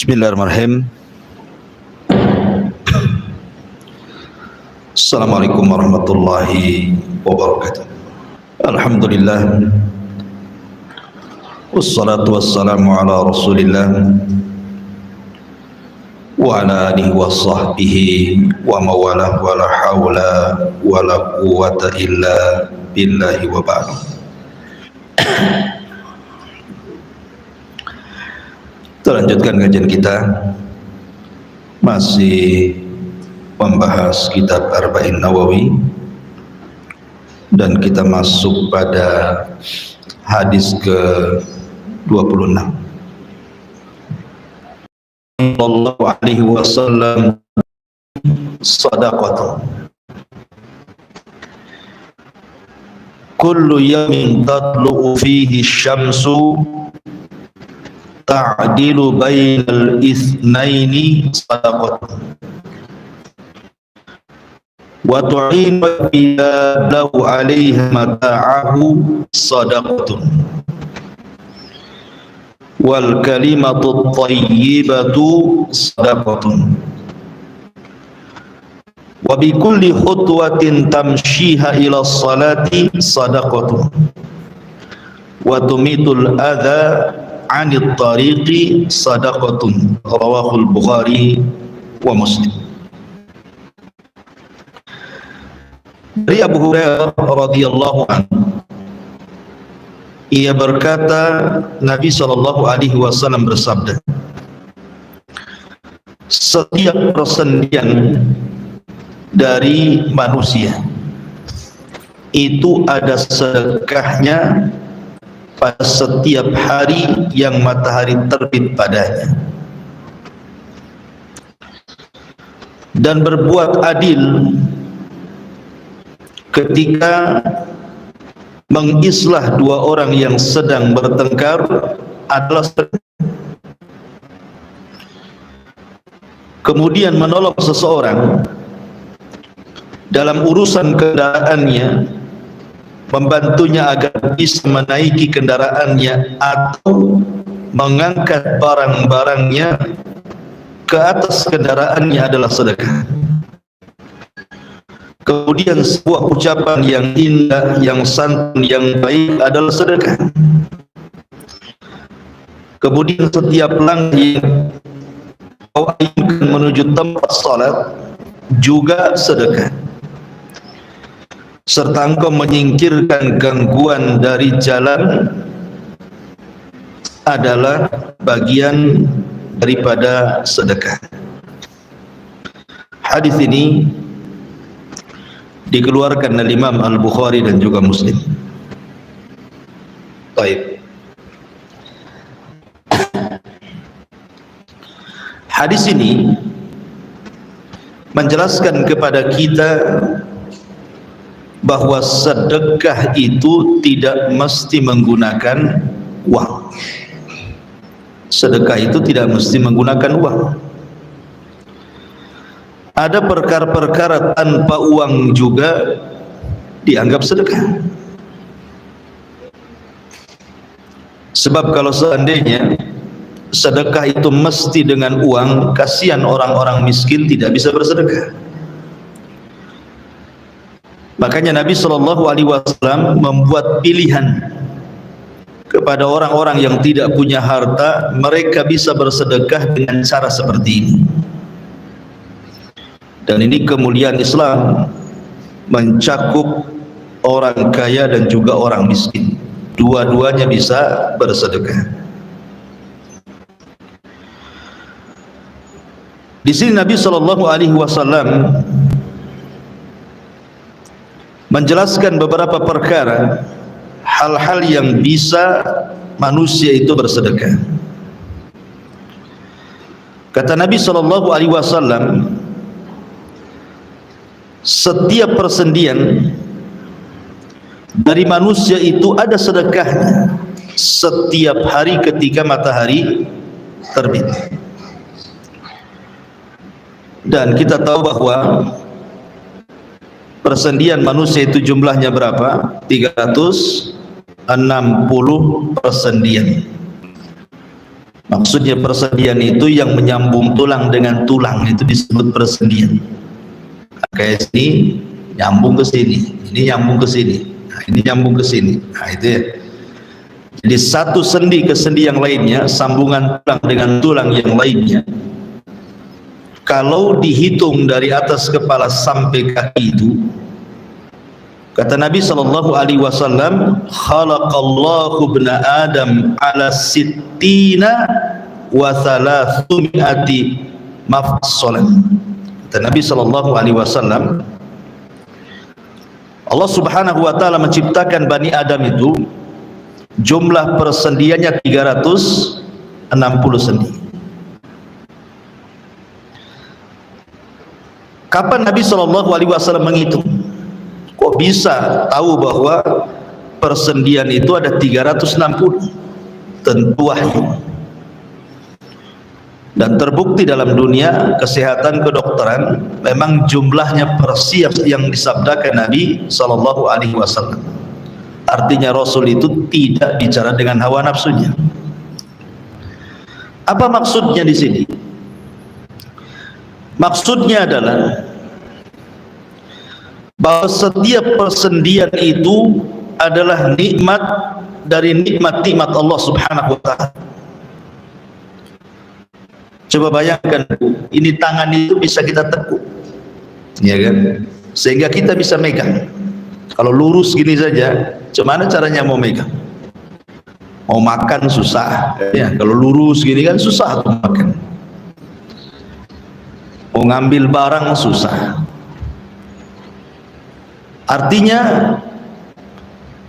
Bismillahirrahmanirrahim. Assalamualaikum warahmatullahi wabarakatuh. Alhamdulillah, wassalatu wassalamu ala rasulillah wa ala alihi wa sahbihi wa mawalah wa la hawla wa la quwwata illa billahi wa ba'du. Kita lanjutkan kajian kita, masih membahas kitab Arba'in Nawawi, dan kita masuk pada hadis ke-26. Sallallahu alaihi wasallam sadaqatu kullu yawmin tatlu'u fihi syamsu ta'dilu bainal itsnaini sadaqatun wa tu'inu lahu 'alaiha mata'ahu sadaqatun wal kalimatu thayyibatu sadaqatun wa bi kulli khutwatin tamshiha ila sholati sadaqatun wa tumitul adha 'anil tariqi sadaqatun. Rawahul Bukhari wa Muslim. Dari Abu Hurairah radhiyallahu anhu, ia berkata, Nabi sallallahu alaihi wasallam bersabda, setiap persendian dari manusia itu ada sedekahnya pada setiap hari yang matahari terbit padanya, dan berbuat adil ketika mengislah dua orang yang sedang bertengkar adalah sedekah. Kemudian menolong seseorang dalam urusan kendaraannya, membantunya agar bisa menaiki kendaraannya atau mengangkat barang-barangnya ke atas kendaraannya adalah sedekah. Kemudian sebuah ucapan yang indah, yang santun, yang baik adalah sedekah. Kemudian setiap langkah yang kau ayunkan menuju tempat salat juga sedekah. Serta engkau menyingkirkan gangguan dari jalan adalah bagian daripada sedekah. Hadis ini dikeluarkan oleh Imam Al-Bukhari dan juga Muslim. Baik. Hadis ini menjelaskan kepada kita bahwa sedekah itu tidak mesti menggunakan uang. Sedekah itu tidak mesti menggunakan uang. Ada perkara-perkara tanpa uang juga dianggap sedekah. Sebab kalau seandainya sedekah itu mesti dengan uang, kasihan orang-orang miskin tidak bisa bersedekah. Makanya Nabi Shallallahu Alaihi Wasallam membuat pilihan kepada orang-orang yang tidak punya harta, mereka bisa bersedekah dengan cara seperti ini. Dan ini kemuliaan Islam, mencakup orang kaya dan juga orang miskin. Dua-duanya bisa bersedekah. Di sini Nabi Shallallahu Alaihi Wasallam menjelaskan beberapa perkara, hal-hal yang bisa manusia itu bersedekah. Kata Nabi Shallallahu Alaihi Wasallam, setiap persendian dari manusia itu ada sedekahnya setiap hari ketika matahari terbit. Dan kita tahu bahwa persendian manusia itu jumlahnya berapa? 360 persendian. Maksudnya persendian itu yang menyambung tulang dengan tulang, itu disebut persendian. Kayak sini nyambung ke sini, ini nyambung ke sini, nah, ini nyambung ke sini. Nah, itu ya. Jadi satu sendi ke sendi yang lainnya, sambungan tulang dengan tulang yang lainnya, kalau dihitung dari atas kepala sampai kaki itu, kata Nabi SAW, khalaqallahu ibna Adam ala sittina wa thalathumi'ati mafsalan. Kata Nabi SAW, Allah Subhanahu wa ta'ala menciptakan Bani Adam itu jumlah persendiannya 360 sendi. Kapan Nabi SAW menghitung? Kok bisa tahu bahwa persendian itu ada 360? Tentu wahyu. Dan terbukti dalam dunia kesehatan kedokteran, memang jumlahnya persis yang disabdakan Nabi SAW. Artinya Rasul itu tidak bicara dengan hawa nafsunya. Apa maksudnya di sini? Maksudnya adalah bahwa setiap persendian itu adalah nikmat dari nikmat-nikmat Allah Subhanahu wa ta'ala. Coba bayangkan, ini tangan itu bisa kita tekuk, ya kan? Sehingga kita bisa megang. Kalau lurus gini saja, gimana caranya mau megang? Mau makan susah, ya. Kalau lurus gini kan susah tuh makan. Mau ngambil barang susah. Artinya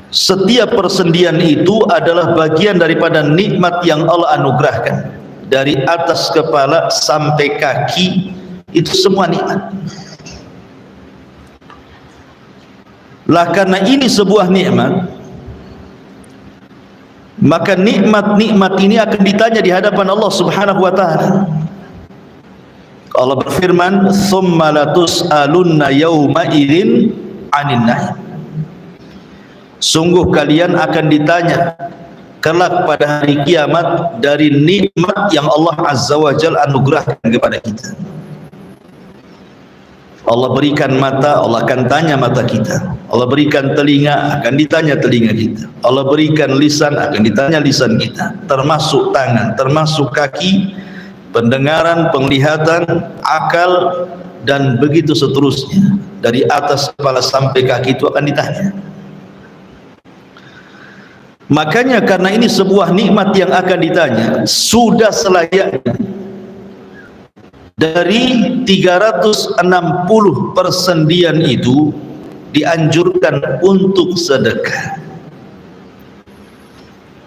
setiap persendian itu adalah bagian daripada nikmat yang Allah anugerahkan. Dari atas kepala sampai kaki, itu semua nikmat. Lah karena ini sebuah nikmat, maka nikmat-nikmat ini akan ditanya di hadapan Allah Subhanahu wa ta'ala. Allah berfirman, "Tsumma latus'alunna yawma idzin 'anil na'im." Sungguh kalian akan ditanya kelak pada hari kiamat dari nikmat yang Allah Azza wa Jalla anugerahkan kepada kita. Allah berikan mata, Allah akan tanya mata kita. Allah berikan telinga, akan ditanya telinga kita. Allah berikan lisan, akan ditanya lisan kita. Termasuk tangan, termasuk kaki, pendengaran, penglihatan, akal, dan begitu seterusnya. Dari atas kepala sampai kaki itu akan ditanya. Makanya karena ini sebuah nikmat yang akan ditanya, sudah selayaknya dari 360 persendian itu dianjurkan untuk sedekah.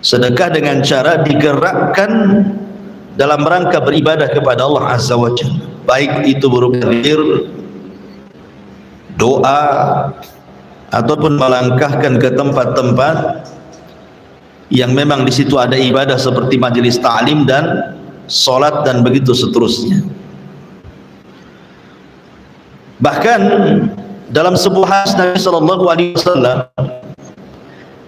Sedekah dengan cara digerakkan dalam rangka beribadah kepada Allah Azza wa Jalla, baik itu berupa zikir, doa, ataupun melangkahkan ke tempat-tempat yang memang di situ ada ibadah seperti majelis ta'lim dan salat dan begitu seterusnya. Bahkan dalam sebuah hadis Nabi SAW,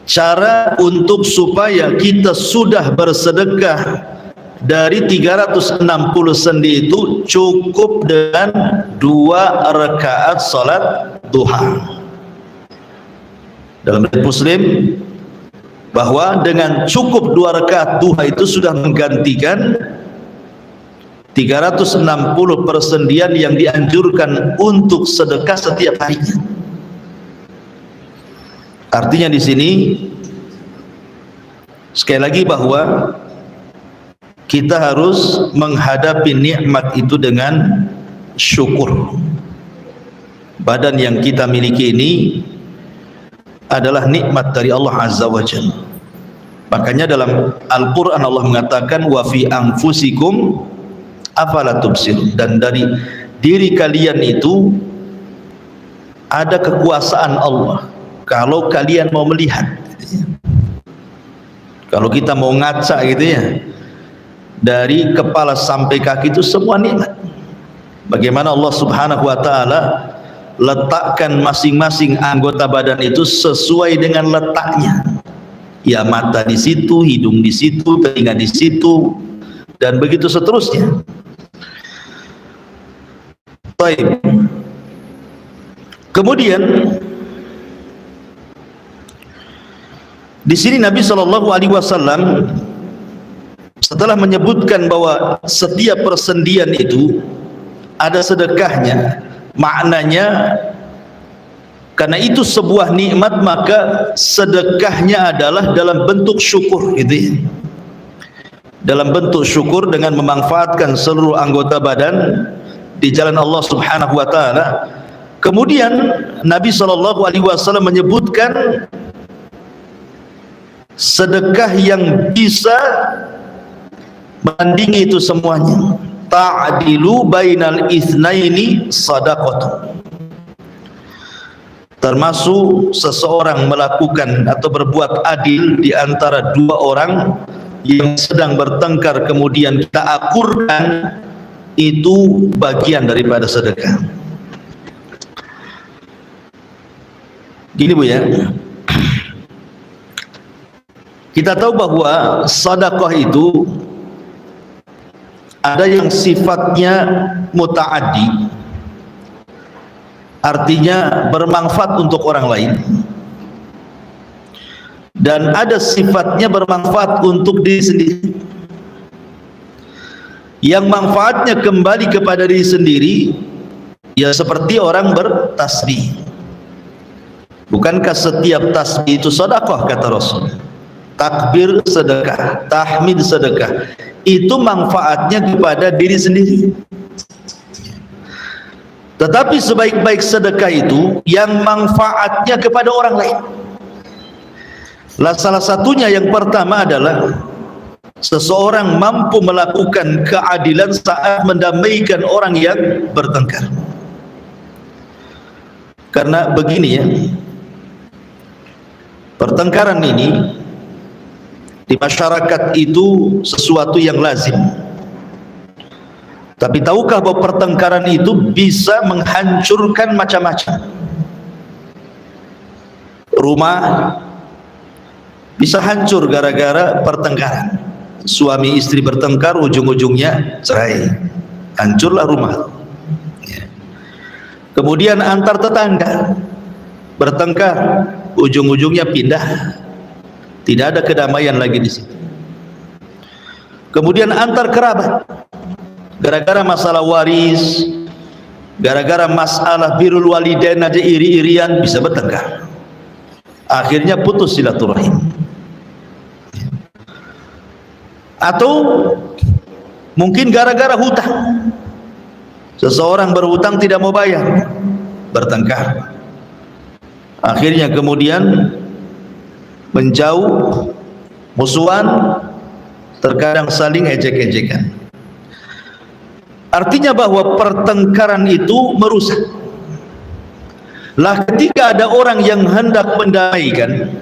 cara untuk supaya kita sudah bersedekah dari 360 sendi itu cukup dengan 2 rakaat salat duha. Dalam riwayat Muslim bahwa dengan cukup 2 rakaat duha itu sudah menggantikan 360 persendian yang dianjurkan untuk sedekah setiap harinya. Artinya di sini sekali lagi bahwa kita harus menghadapi nikmat itu dengan syukur. Badan yang kita miliki ini adalah nikmat dari Allah Azza wa Jalla. Makanya dalam Al-Quran Allah mengatakan, wa fi anfusikum afala tubsirun, dan dari diri kalian itu ada kekuasaan Allah kalau kalian mau melihat. Kalau kita mau ngaca gitu ya, dari kepala sampai kaki itu semua nikmat. Bagaimana Allah Subhanahu wa ta'ala letakkan masing-masing anggota badan itu sesuai dengan letaknya. Ya, mata di situ, hidung di situ, telinga di situ, dan begitu seterusnya. Baik. Kemudian di sini Nabi SAW setelah menyebutkan bahwa setiap persendian itu ada sedekahnya, maknanya karena itu sebuah nikmat, maka sedekahnya adalah dalam bentuk syukur, gitu ya. Dalam bentuk syukur dengan memanfaatkan seluruh anggota badan di jalan Allah Subhanahu wa taala. Kemudian Nabi SAW menyebutkan sedekah yang bisa menandingi itu semuanya. Ta'dilu bainal itsnaini shadaqatu. Termasuk seseorang melakukan atau berbuat adil di antara dua orang yang sedang bertengkar, kemudian kita akurkan, itu bagian daripada sedekah. Gini Bu ya, kita tahu bahwa sedekah itu ada yang sifatnya muta'addi, artinya bermanfaat untuk orang lain, dan ada sifatnya bermanfaat untuk diri sendiri, yang manfaatnya kembali kepada diri sendiri, ya seperti orang bertasbih. Bukankah setiap tasbih itu sedekah, kata Rasul? Takbir sedekah, tahmid sedekah, itu manfaatnya kepada diri sendiri. Tetapi sebaik-baik sedekah itu yang manfaatnya kepada orang lain. Salah satunya yang pertama adalah seseorang mampu melakukan keadilan saat mendamaikan orang yang bertengkar. Karena begini ya, pertengkaran ini di masyarakat itu sesuatu yang lazim. Tapi tahukah bahwa pertengkaran itu bisa menghancurkan macam-macam? Rumah bisa hancur gara-gara pertengkaran. Suami istri bertengkar, ujung-ujungnya cerai, hancurlah rumah. Kemudian antar tetangga bertengkar, ujung-ujungnya pindah, tidak ada kedamaian lagi di situ. Kemudian antar kerabat, gara-gara masalah waris, gara-gara masalah birrul walidain aja iri-irian bisa bertengkar, akhirnya putus silaturahim. Atau mungkin gara-gara hutang, seseorang berhutang tidak mau bayar, bertengkar, akhirnya kemudian menjauh, musuhan, terkadang saling ejek-ejekan. Artinya bahwa pertengkaran itu merusak. Lah ketika ada orang yang hendak mendamaikan,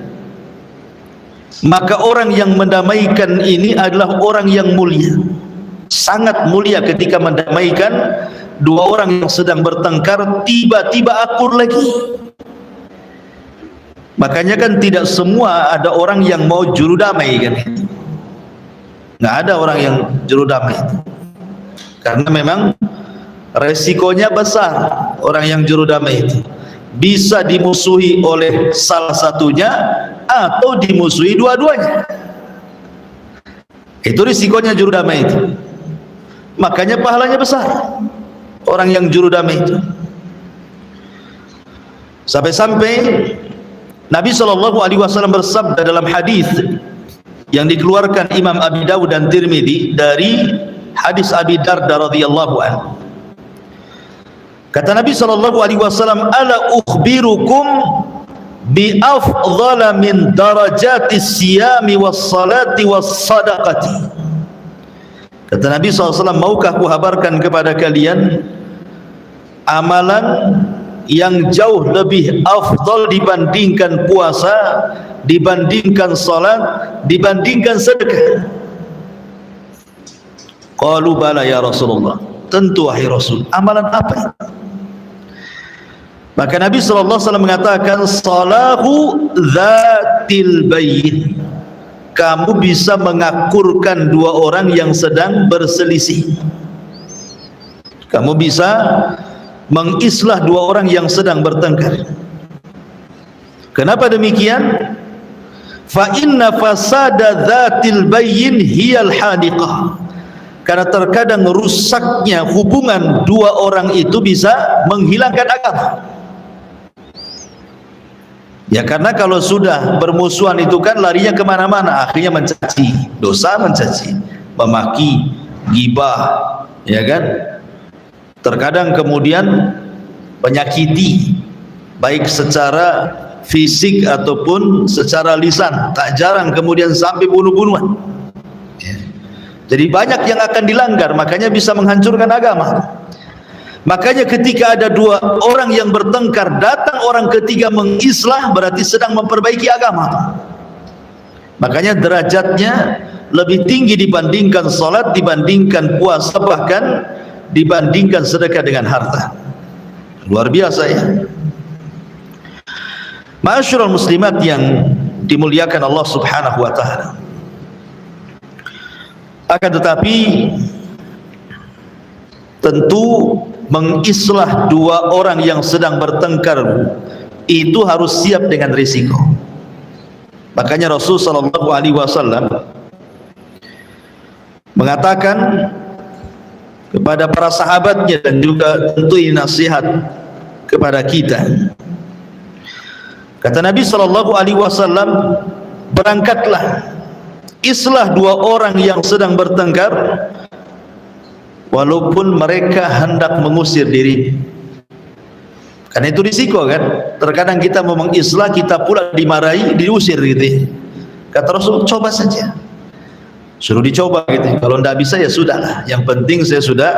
maka orang yang mendamaikan ini adalah orang yang mulia, sangat mulia ketika mendamaikan dua orang yang sedang bertengkar, tiba-tiba akur lagi. Makanya kan tidak semua ada orang yang mau juru damai kan, nggak ada orang yang juru damai itu. Karena memang resikonya besar. Orang yang juru damai itu bisa dimusuhi oleh salah satunya atau dimusuhi dua-duanya. Itu risikonya juru damai itu. Makanya pahalanya besar orang yang juru damai itu. Sampai-sampai Nabi SAW bersabda dalam hadis yang dikeluarkan Imam Abi Dawud dan Tirmidzi dari hadis Abi Darda radhiyallahu anhu. Kata Nabi SAW, ala ukhbirukum bi afdhala min darajatis siyami was salati was sadaqati. Kata Nabi SAW, maukah ku habarkan kepada kalian amalan yang jauh lebih afdal dibandingkan puasa, dibandingkan salat, dibandingkan sedekah? Qalu bala ya Rasulullah, tentu wahai Rasul. Amalan apa itu? Maka Nabi SAW mengatakan, salahu dzatil bayin, kamu bisa mengakurkan dua orang yang sedang berselisih. Kamu bisa mengislah dua orang yang sedang bertengkar. Kenapa demikian? Fa inna fasada dzatil bayyin hiyal hadiqah. Karena terkadang rusaknya hubungan dua orang itu bisa menghilangkan agama. Ya, karena kalau sudah bermusuhan itu kan larinya kemana-mana, akhirnya mencaci, dosa mencaci, memaki, gibah, ya kan? Terkadang kemudian menyakiti, baik secara fisik ataupun secara lisan. Tak jarang kemudian sampai bunuh-bunuhan. Ya. Jadi banyak yang akan dilanggar, makanya bisa menghancurkan agama. Makanya ketika ada dua orang yang bertengkar, datang orang ketiga mengislah, berarti sedang memperbaiki agama. Makanya derajatnya lebih tinggi dibandingkan salat, dibandingkan puasa, bahkan dibandingkan sedekah dengan harta. Luar biasa ya. Ma'asyiral muslimat yang dimuliakan Allah Subhanahu wa taala. Akan tetapi tentu mengislah dua orang yang sedang bertengkar itu harus siap dengan risiko. Makanya Rasul sallallahu alaihi wasallam mengatakan kepada para sahabatnya dan juga tentu ini nasihat kepada kita. Kata Nabi sallallahu alaihi wasallam, berangkatlah, islah dua orang yang sedang bertengkar walaupun mereka hendak mengusir diri. Karena itu risiko kan. Terkadang kita mau mengislah, kita pula dimarahi, diusir gitu. Kata Rasul, coba saja. Suruh dicoba gitu. Kalau tidak bisa ya sudahlah. Yang penting saya sudah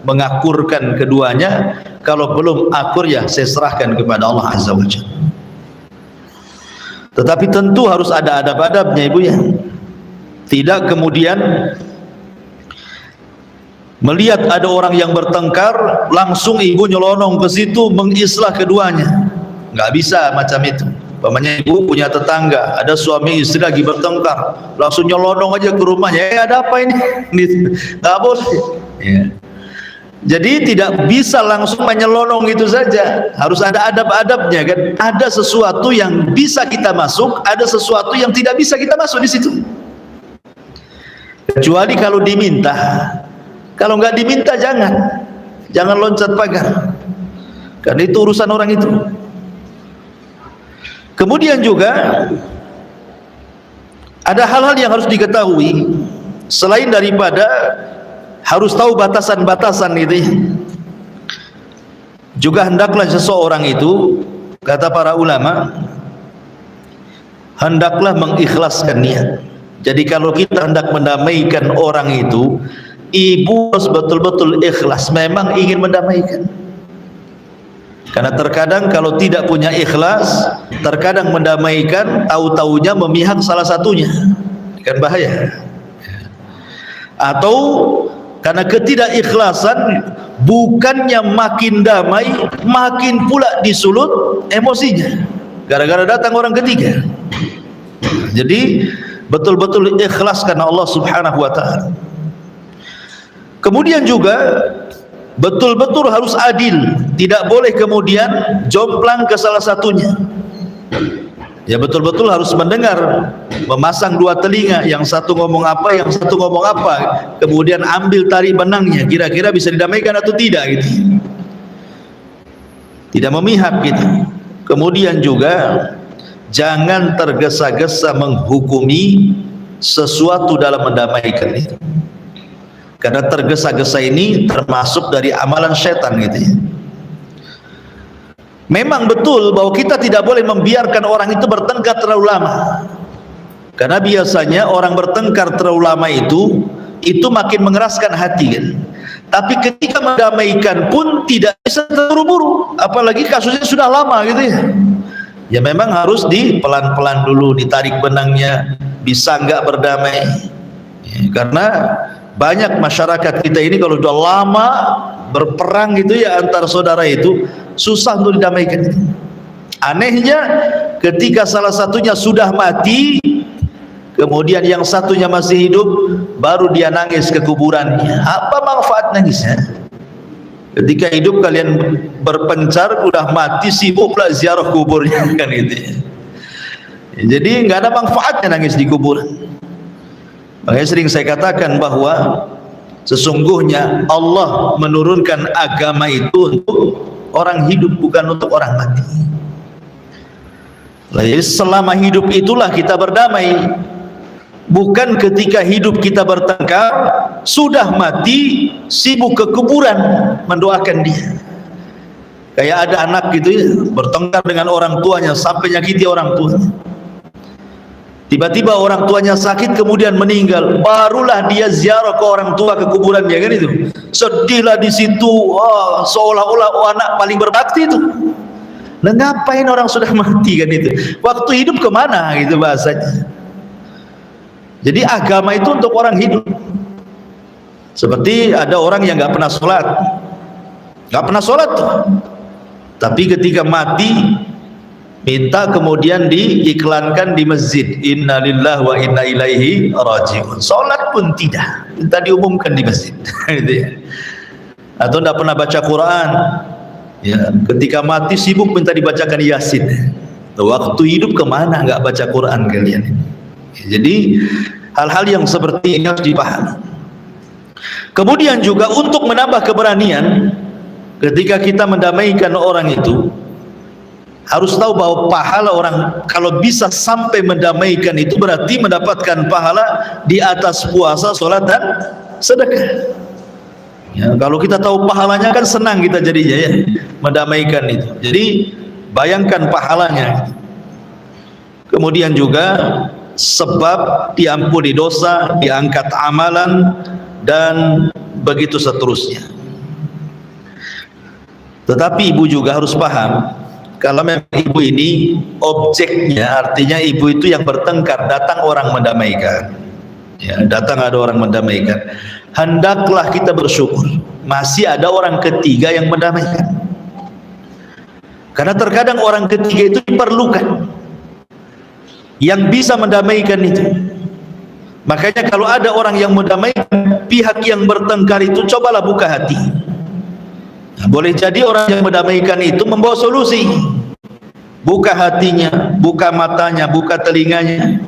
mengakurkan keduanya. Kalau belum akur ya saya serahkan kepada Allah Azza wa Jalla. Tetapi tentu harus ada adab-adabnya ibu ya. Tidak kemudian melihat ada orang yang bertengkar langsung ibu nyelonong ke situ mengislah keduanya. Nggak bisa macam itu. Umpamanya ibu punya tetangga, ada suami istri lagi bertengkar, langsung nyelonong aja ke rumahnya. Ada apa ini? Nggak boleh. Ya. Jadi tidak bisa langsung menyelonong itu saja. Harus ada adab-adabnya kan. Ada sesuatu yang bisa kita masuk, ada sesuatu yang tidak bisa kita masuk di situ. Kecuali kalau diminta. Kalau nggak diminta jangan loncat pagar. Karena itu urusan orang itu. Kemudian juga ada hal-hal yang harus diketahui selain daripada harus tahu batasan-batasan itu. Juga hendaklah seseorang itu, kata para ulama, hendaklah mengikhlaskan niat. Jadi kalau kita hendak mendamaikan orang itu, ibu harus betul-betul ikhlas, memang ingin mendamaikan. Karena terkadang kalau tidak punya ikhlas, terkadang mendamaikan, tahu-taunya memihak salah satunya, kan bahaya. Atau karena ketidakikhlasan, bukannya makin damai, makin pula disulut emosinya, gara-gara datang orang ketiga. Jadi betul-betul ikhlas karena Allah Subhanahu wa ta'ala. Kemudian juga betul-betul harus adil, tidak boleh kemudian jomplang ke salah satunya. Ya betul-betul harus mendengar, memasang dua telinga, yang satu ngomong apa, yang satu ngomong apa, kemudian ambil tarik benangnya, kira-kira bisa didamaikan atau tidak gitu. Tidak memihak gitu. Kemudian juga jangan tergesa-gesa menghukumi sesuatu dalam mendamaikan itu. Karena tergesa-gesa ini termasuk dari amalan setan gitu ya. Memang betul bahwa kita tidak boleh membiarkan orang itu bertengkar terlalu lama. Karena biasanya orang bertengkar terlalu lama itu makin mengeraskan hati kan. Tapi ketika mendamaikan pun tidak bisa terburu-buru, apalagi kasusnya sudah lama gitu ya. Ya memang harus pelan-pelan dulu, ditarik benangnya, bisa nggak berdamai ya, karena banyak masyarakat kita ini kalau sudah lama berperang gitu ya antar saudara itu susah untuk didamaikan. Anehnya ketika salah satunya sudah mati, kemudian yang satunya masih hidup, baru dia nangis ke kuburannya. Apa manfaat nangisnya? Ketika hidup kalian berpencar, udah mati sibuk pula ziarah kuburnya, kan gitu ya. Jadi nggak ada manfaatnya nangis di kuburan. Makanya sering saya katakan bahwa sesungguhnya Allah menurunkan agama itu untuk orang hidup, bukan untuk orang mati. Jadi selama hidup itulah kita berdamai, bukan ketika hidup kita bertengkar, sudah mati sibuk ke kuburan mendoakan dia. Kayak ada anak gitu ya, bertengkar dengan orang tuanya sampai nyakiti orang tuanya. Tiba-tiba orang tuanya sakit kemudian meninggal, barulah dia ziarah ke orang tua ke kuburannya, kan itu. Sedihlah di situ, seolah-olah anak paling berbakti itu. Nah, ngapain orang sudah mati, kan itu. Waktu hidup kemana gitu bahasanya. Jadi agama itu untuk orang hidup. Seperti ada orang yang nggak pernah sholat, tapi ketika mati minta kemudian diiklankan di masjid, innalillahi wa inna ilaihi raji'un. Sholat pun tidak, minta diumumkan di masjid. Gitu ya. Atau tidak pernah baca Quran, ya, ketika mati sibuk minta dibacakan Yasin. Waktu hidup kemana nggak baca Quran kalian? Jadi hal-hal yang seperti ini harus dipahami. Kemudian juga untuk menambah keberanian, ketika kita mendamaikan orang itu, harus tahu bahwa pahala orang kalau bisa sampai mendamaikan itu berarti mendapatkan pahala di atas puasa, sholat dan sedekah. Ya, kalau kita tahu pahalanya kan senang kita jadinya ya, mendamaikan itu. Jadi bayangkan pahalanya. Kemudian juga sebab diampuni dosa, diangkat amalan, dan begitu seterusnya. Tetapi ibu juga harus paham, kalau memang ibu ini objeknya, artinya ibu itu yang bertengkar, datang orang mendamaikan, ya, datang ada orang mendamaikan, hendaklah kita bersyukur masih ada orang ketiga yang mendamaikan. Karena terkadang orang ketiga itu diperlukan, yang bisa mendamaikan itu. Makanya kalau ada orang yang mendamaikan pihak yang bertengkar itu, cobalah buka hati. Nah, boleh jadi orang yang mendamaikan itu membawa solusi. Buka hatinya, buka matanya, buka telinganya.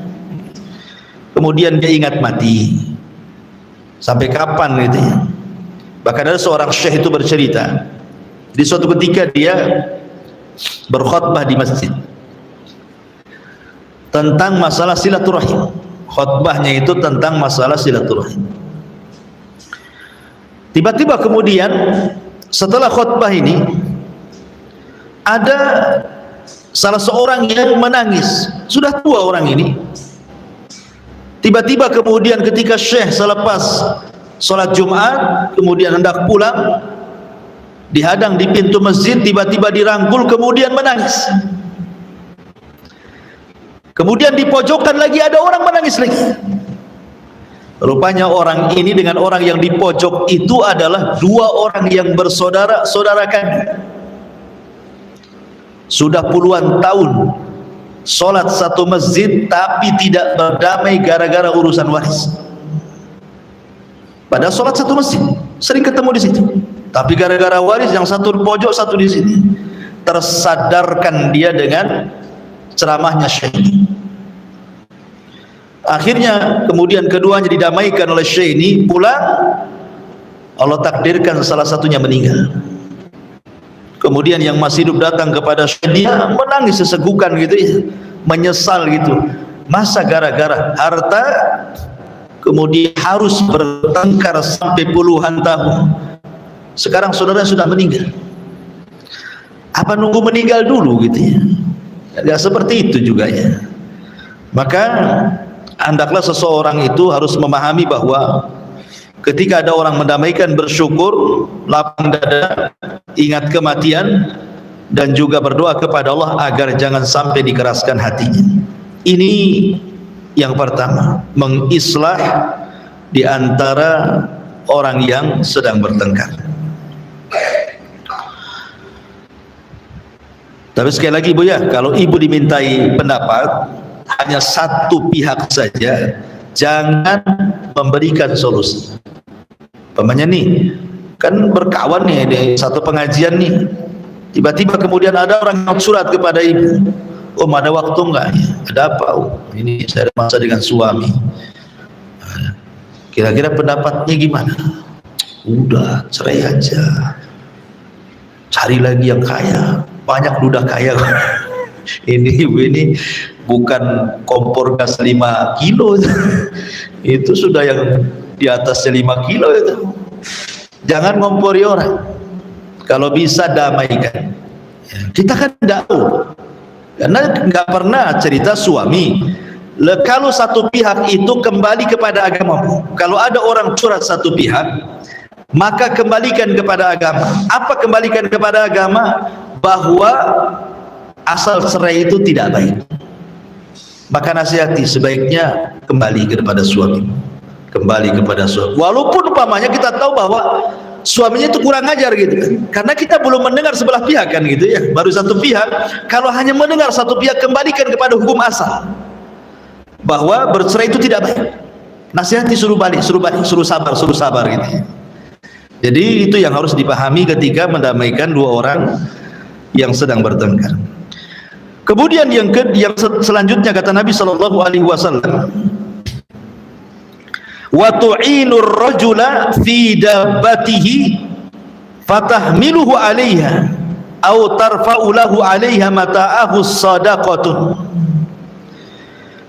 Kemudian dia ingat mati. Sampai kapan gitu ya. Bahkan ada seorang syekh itu bercerita, di suatu ketika dia berkhutbah di masjid tentang masalah silaturahim. Khutbahnya itu tentang masalah silaturahim. Tiba-tiba kemudian setelah khutbah ini ada salah seorang yang menangis. Sudah tua orang ini. Tiba-tiba kemudian ketika syekh selepas sholat Jumat kemudian hendak pulang, dihadang di pintu masjid, tiba-tiba dirangkul kemudian menangis. Kemudian di pojokan lagi ada orang menangis lagi. Rupanya orang ini dengan orang yang di pojok itu adalah dua orang yang bersaudara-saudarakan. Sudah puluhan tahun sholat satu masjid tapi tidak berdamai gara-gara urusan waris. Padahal sholat satu masjid, sering ketemu di situ. Tapi gara-gara waris yang satu di pojok, satu di sini. Tersadarkan dia dengan ceramahnya syekh. Akhirnya kemudian keduanya didamaikan oleh syekh ini, pulang Allah takdirkan salah satunya meninggal. Kemudian yang masih hidup datang kepada syekh, dia menangis sesegukan gitu ya, menyesal gitu. Masa gara-gara harta kemudian harus bertengkar sampai puluhan tahun. Sekarang saudara sudah meninggal, apa nunggu meninggal dulu gitu ya? Ya seperti itu juga ya. Maka hendaklah seseorang itu harus memahami bahwa ketika ada orang mendamaikan, bersyukur, lapang dada, ingat kematian, dan juga berdoa kepada Allah agar jangan sampai dikeraskan hatinya. Ini yang pertama, mengislah di antara orang yang sedang bertengkar. Tapi sekali lagi ibu ya, kalau ibu dimintai pendapat, hanya satu pihak saja, jangan memberikan solusi. Umpamanya nih, kan berkawan nih di satu pengajian nih, tiba-tiba kemudian ada orang yang surat kepada ibu, Om ada waktu enggak? Ada apa? Oh, ini saya ada masalah dengan suami. Kira-kira pendapatnya gimana? Udah cerai aja, cari lagi yang kaya, banyak udah kaya. Ini ibu ini bukan kompor gas 5 kilo itu sudah yang di atasnya 5 kilo itu. Jangan ngompori orang, kalau bisa damaikan. Kita kan tidak tahu, karena nggak pernah cerita suami. Kalau satu pihak itu kembali kepada agamamu. Kalau ada orang curhat satu pihak, maka kembalikan kepada agama. Apa kembalikan kepada agama? Bahwa asal cerai itu tidak baik. Maka nasihati, sebaiknya kembali kepada suami. Kembali kepada suami. Walaupun umpamanya kita tahu bahwa suaminya itu kurang ajar gitu kan. Karena kita belum mendengar sebelah pihak kan gitu ya. Baru satu pihak. Kalau hanya mendengar satu pihak, kembalikan kepada hukum asal. Bahwa bercerai itu tidak baik. Nasihati, suruh balik, suruh sabar gitu ya. Jadi itu yang harus dipahami ketika mendamaikan dua orang yang sedang bertengkar. Kemudian yang selanjutnya kata Nabi sallallahu alaihi wasallam, wa tu'inur rajula fi dabbatihi fatahmiluhu 'alaiha aw tarfa'u lahu 'alaiha mata'ahu sadaqatun.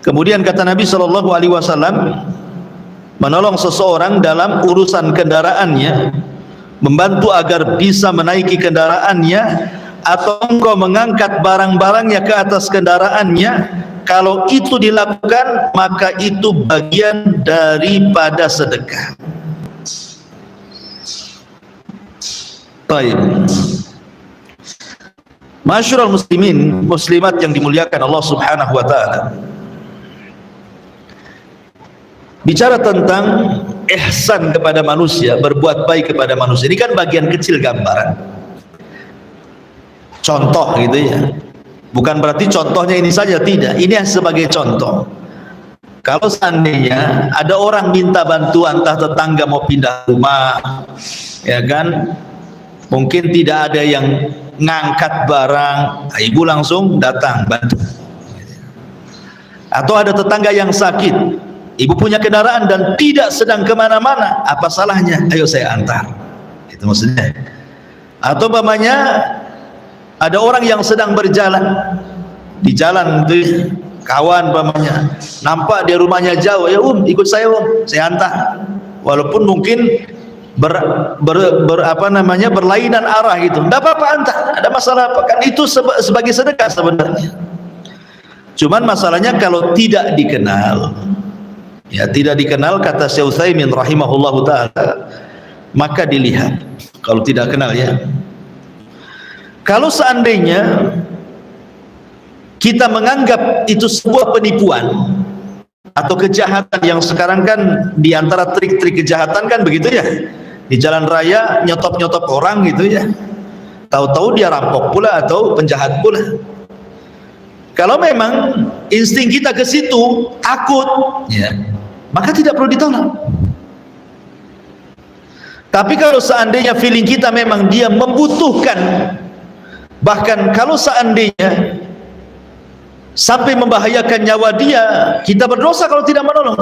Kemudian kata Nabi sallallahu alaihi wasallam, menolong seseorang dalam urusan kendaraannya, membantu agar bisa menaiki kendaraannya, atau engkau mengangkat barang-barangnya ke atas kendaraannya, kalau itu dilakukan maka itu bagian daripada sedekah. Baik. Masyarul muslimin, muslimat yang dimuliakan Allah Subhanahu wa taala. Bicara tentang ihsan kepada manusia, berbuat baik kepada manusia, ini kan bagian kecil gambaran. Contoh gitu ya. Bukan berarti contohnya ini saja, tidak. Ini sebagai contoh. Kalau seandainya ada orang minta bantuan, entah tetangga mau pindah rumah, ya kan, mungkin tidak ada yang ngangkat barang, ibu langsung datang bantu. Atau ada tetangga yang sakit, ibu punya kendaraan dan tidak sedang kemana-mana, apa salahnya? Ayo saya antar. Itu maksudnya. Atau umpamanya ada orang yang sedang berjalan di jalan itu, kawan umpamanya nampak dia rumahnya jauh, ya ikut saya saya antar, walaupun mungkin berlainan arah gitu, tidak apa-apa, antar, ada masalah apa, kan itu sebagai sedekah sebenarnya. Cuman masalahnya kalau tidak dikenal, ya tidak dikenal, kata Syekh Utsaimin rahimahullahu taala, maka dilihat. Kalau tidak kenal ya, kalau seandainya kita menganggap itu sebuah penipuan atau kejahatan, yang sekarang kan diantara trik-trik kejahatan kan begitu ya, di jalan raya nyotop-nyotop orang gitu ya, tahu-tahu dia rampok pula atau penjahat pula. Kalau memang insting kita ke situ, takut ya, maka tidak perlu ditolak. Tapi kalau seandainya feeling kita memang dia membutuhkan, bahkan kalau seandainya sampai membahayakan nyawa dia, kita berdosa kalau tidak menolong.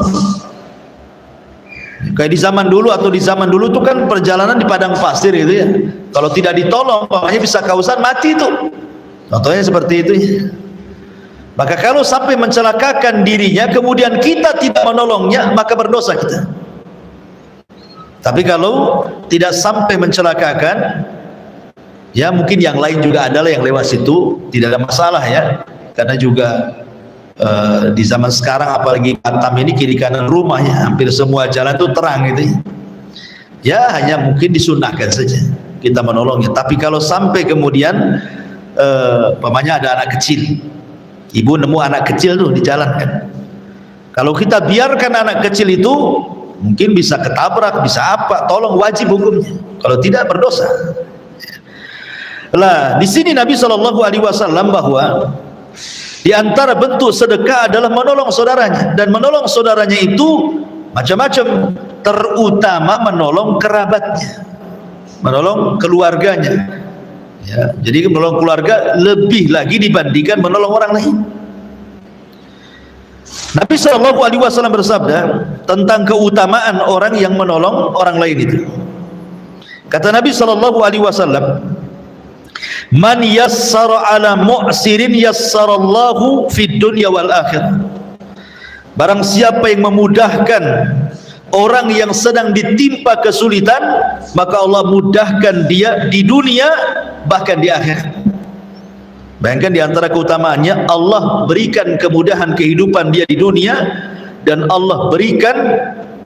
Kayak di zaman dulu, atau di zaman dulu itu kan perjalanan di padang pasir gitu ya, kalau tidak ditolong makanya bisa kausan mati itu, contohnya seperti itu ya. Maka kalau sampai mencelakakan dirinya kemudian kita tidak menolongnya, maka berdosa kita. Tapi kalau tidak sampai mencelakakan, ya mungkin yang lain juga adalah yang lewat situ, tidak ada masalah ya. Karena juga di zaman sekarang apalagi Batam ini kiri kanan rumahnya hampir semua jalan itu terang gitu ya. Ya hanya mungkin disunahkan saja kita menolongnya. Tapi kalau sampai kemudian umpamanya ada anak kecil, ibu nemu anak kecil tuh di jalan kan, kalau kita biarkan anak kecil itu mungkin bisa ketabrak, bisa apa, tolong, wajib hukumnya. Kalau tidak berdosa. Lah di sini Nabi SAW bahwa Di antara bentuk sedekah adalah menolong saudaranya, dan menolong saudaranya itu macam-macam, terutama menolong kerabatnya, menolong keluarganya. Ya, jadi menolong keluarga lebih lagi dibandingkan menolong orang lain. Nabi SAW bersabda tentang keutamaan orang yang menolong orang lain itu. Kata Nabi SAW, man yassara ala mu'sirin yassarallahu fid dunya wal akhirah. Barang siapa yang memudahkan orang yang sedang ditimpa kesulitan, maka Allah mudahkan dia di dunia bahkan di akhirat. Bayangkan di antara keutamaannya, Allah berikan kemudahan kehidupan dia di dunia, dan Allah berikan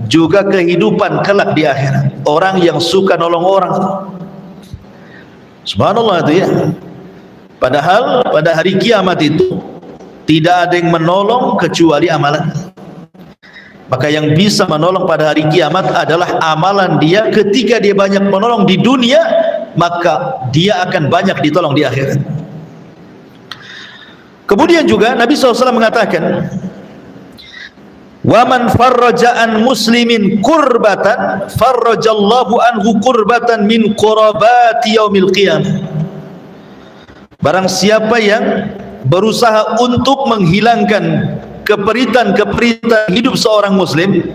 juga kehidupan kelak di akhirat. Orang yang suka nolong orang, subhanallah itu ya. Padahal pada hari kiamat itu tidak ada yang menolong kecuali amalan. Maka yang bisa menolong pada hari kiamat adalah amalan dia. Ketika dia banyak menolong di dunia, maka dia akan banyak ditolong di akhirat. Kemudian juga Nabi SAW mengatakan, wa man farraja an muslimin kurbatan farrajallahu anhu kurbatan min qurabati yaumil qiyamah. Barang siapa yang berusaha untuk menghilangkan keperitan-keperitan hidup seorang muslim,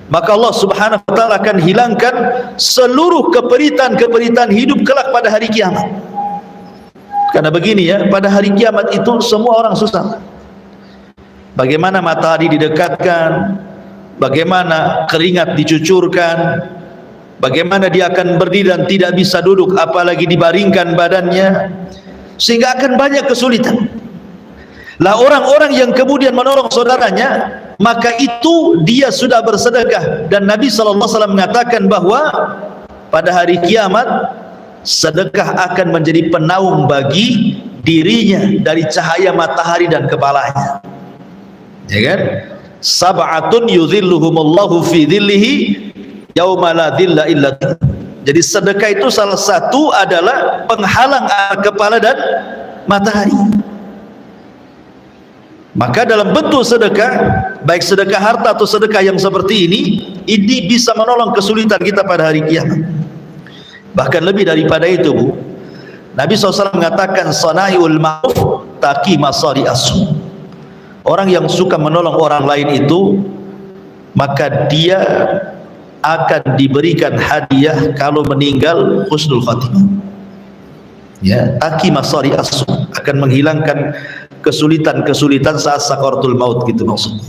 maka Allah Subhanahu wa taala akan hilangkan seluruh keperitan-keperitan hidup kelak pada hari kiamat. Karena begini ya, pada hari kiamat itu semua orang susah. Bagaimana matahari didekatkan, bagaimana keringat dicucurkan, bagaimana dia akan berdiri dan tidak bisa duduk, apalagi dibaringkan badannya, sehingga akan banyak kesulitan. Lah orang-orang yang kemudian menolong saudaranya, maka itu dia sudah bersedekah. Dan Nabi SAW mengatakan bahwa pada hari kiamat sedekah akan menjadi penaung bagi dirinya dari cahaya matahari dan kepalanya. Ya kan? Sab'atun yudhilluhumullahu fi dhillihi yauma la dhilla illa dhilluh. Jadi sedekah itu salah satu adalah penghalang kepala dan matahari. Maka dalam bentuk sedekah, baik sedekah harta atau sedekah yang seperti ini bisa menolong kesulitan kita pada hari kiamat. Bahkan lebih daripada itu, Bu, Nabi SAW mengatakan sanaiul ma'ruf taqi masari asu. Orang yang suka menolong orang lain itu, maka dia akan diberikan hadiah kalau meninggal husnul khatimah. Ya, taqi masari asu, akan menghilangkan kesulitan-kesulitan saat sakaratul maut, gitu maksudnya.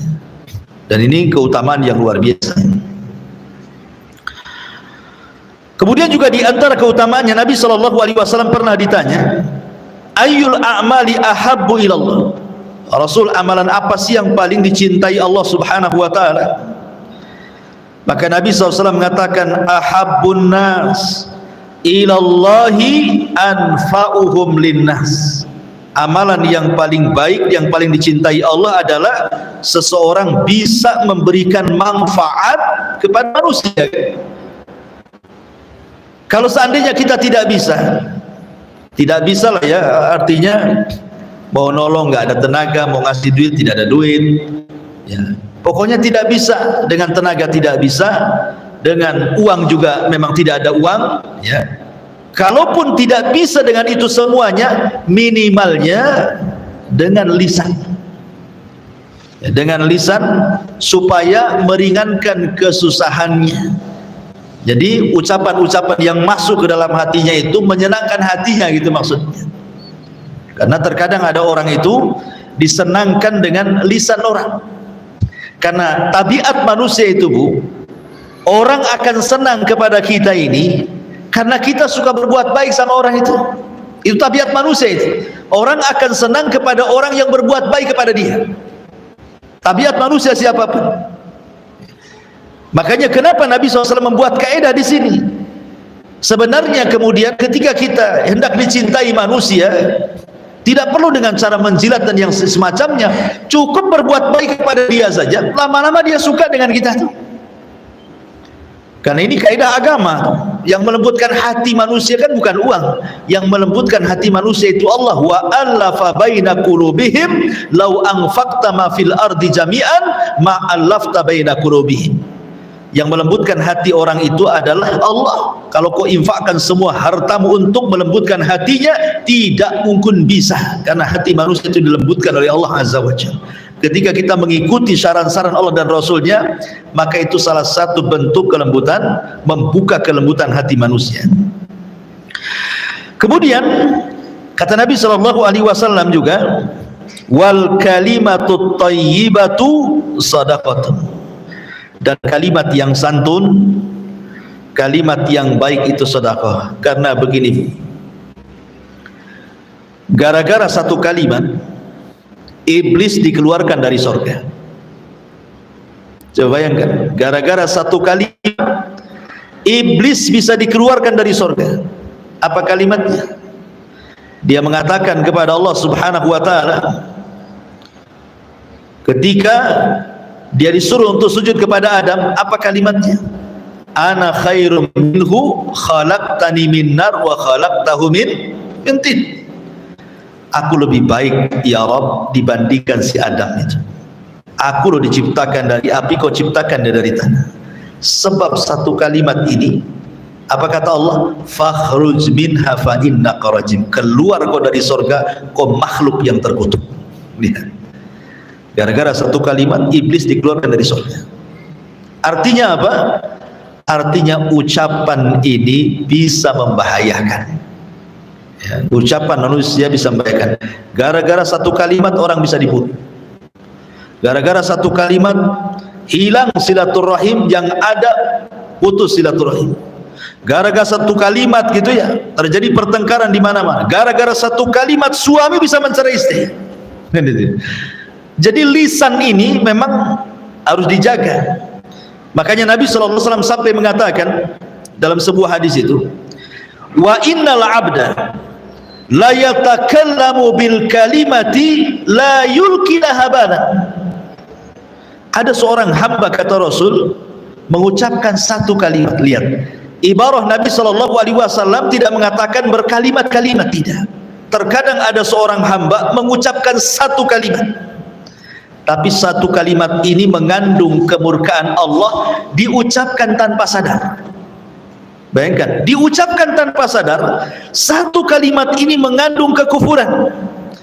Dan ini keutamaan yang luar biasa. Kemudian juga di antara keutamaannya, Nabi SAW pernah ditanya, ayyul a'mali ahabbu ilallah. Rasul, amalan apa sih yang paling dicintai Allah Subhanahu wa taala? Maka Nabi SAW mengatakan, ahabbun nas ilallahi anfa'uhum linnas. Amalan yang paling baik, yang paling dicintai Allah adalah seseorang bisa memberikan manfaat kepada manusia. Kalau seandainya kita tidak bisa lah ya, artinya mau nolong nggak ada tenaga, mau ngasih duit tidak ada duit, ya. Pokoknya tidak bisa, dengan tenaga tidak bisa, dengan uang juga memang tidak ada uang, ya. Kalaupun tidak bisa dengan itu semuanya, minimalnya dengan lisan, ya, dengan lisan supaya meringankan kesusahannya. Jadi ucapan-ucapan yang masuk ke dalam hatinya itu menyenangkan hatinya, gitu maksudnya. Karena terkadang ada orang itu disenangkan dengan lisan orang. Karena tabiat manusia itu, Bu, orang akan senang kepada kita ini karena kita suka berbuat baik sama orang itu. Itu tabiat manusia itu. Orang akan senang kepada orang yang berbuat baik kepada dia. Tabiat manusia siapapun. Makanya kenapa Nabi SAW membuat kaidah di sini? Sebenarnya kemudian ketika kita hendak dicintai manusia, tidak perlu dengan cara menjilat dan yang semacamnya, cukup berbuat baik kepada dia saja, lama-lama dia suka dengan kita. Karena ini kaidah agama. Yang melembutkan hati manusia kan bukan uang. Yang melembutkan hati manusia itu Allah. Wa allafa baina qulubihim law anfaqta ma fil ardi jami'an ma allafta baina qulubihim. Yang melembutkan hati orang itu adalah Allah. Kalau kau infakkan semua hartamu untuk melembutkan hatinya, tidak mungkin bisa. Karena hati manusia itu dilembutkan oleh Allah Azza wa Jalla. Ketika kita mengikuti saran-saran Allah dan Rasulnya, maka itu salah satu bentuk kelembutan, membuka kelembutan hati manusia. Kemudian kata Nabi SAW juga, wal kalimatut thayyibatu shadaqatun. Dan kalimat yang santun, kalimat yang baik itu sedekah. Karena begini, gara-gara satu kalimat iblis dikeluarkan dari surga. Coba bayangkan, gara-gara satu kalimat iblis bisa dikeluarkan dari surga. Apa kalimatnya? Dia mengatakan kepada Allah Subhanahu wa taala ketika dia disuruh untuk sujud kepada Adam, apa kalimatnya? Ana khairum minhu khalaqtani min nar wa khalaqtahu min tin. Aku lebih baik ya Rabb dibandingkan si Adam itu. Aku loh diciptakan dari api, kau ciptakan dia dari tanah. Sebab satu kalimat ini, apa kata Allah? Fakhruj minha fa innaka rajim. Keluar kau dari surga, kau makhluk yang terkutuk. Lihat. Gara-gara satu kalimat iblis dikeluarkan dari surga. Artinya apa? Artinya ucapan ini bisa membahayakan. Ya, ucapan manusia bisa membahayakan. Gara-gara satu kalimat orang bisa dibunuh. Gara-gara satu kalimat hilang silaturahim, yang ada putus silaturahim. Gara-gara satu kalimat gitu ya, terjadi pertengkaran di mana-mana. Gara-gara satu kalimat suami bisa mencerai istri. Jadi lisan ini memang harus dijaga. Makanya Nabi SAW sampai mengatakan dalam sebuah hadis itu, wa innal abda la yatakallamu bil kalimati la yulqi habana. Ada seorang hamba, kata Rasul, mengucapkan satu kalimat. Lihat, ibarah Nabi SAW tidak mengatakan berkalimat-kalimat, tidak. Terkadang ada seorang hamba mengucapkan satu kalimat, tapi satu kalimat ini mengandung kemurkaan Allah, diucapkan tanpa sadar. Bayangkan, diucapkan tanpa sadar, satu kalimat ini mengandung kekufuran,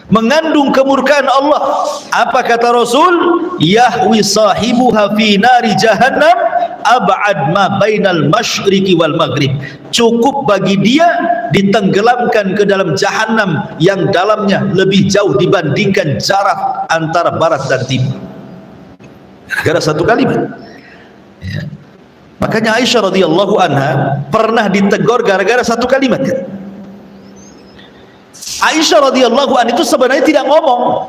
mengandung kemurkaan Allah. Apa kata Rasul? Yahwi sahibuha fi nari jahannam ab'ad ma bainal masyriqi wal maghrib. Cukup bagi dia ditenggelamkan ke dalam jahanam yang dalamnya lebih jauh dibandingkan jarak antara barat dan timur. Gara-gara satu kalimat. Ya. Makanya Aisyah radhiyallahu anha pernah ditegur gara-gara satu kalimat. Aisyah radhiyallahu anha itu sebenarnya tidak ngomong,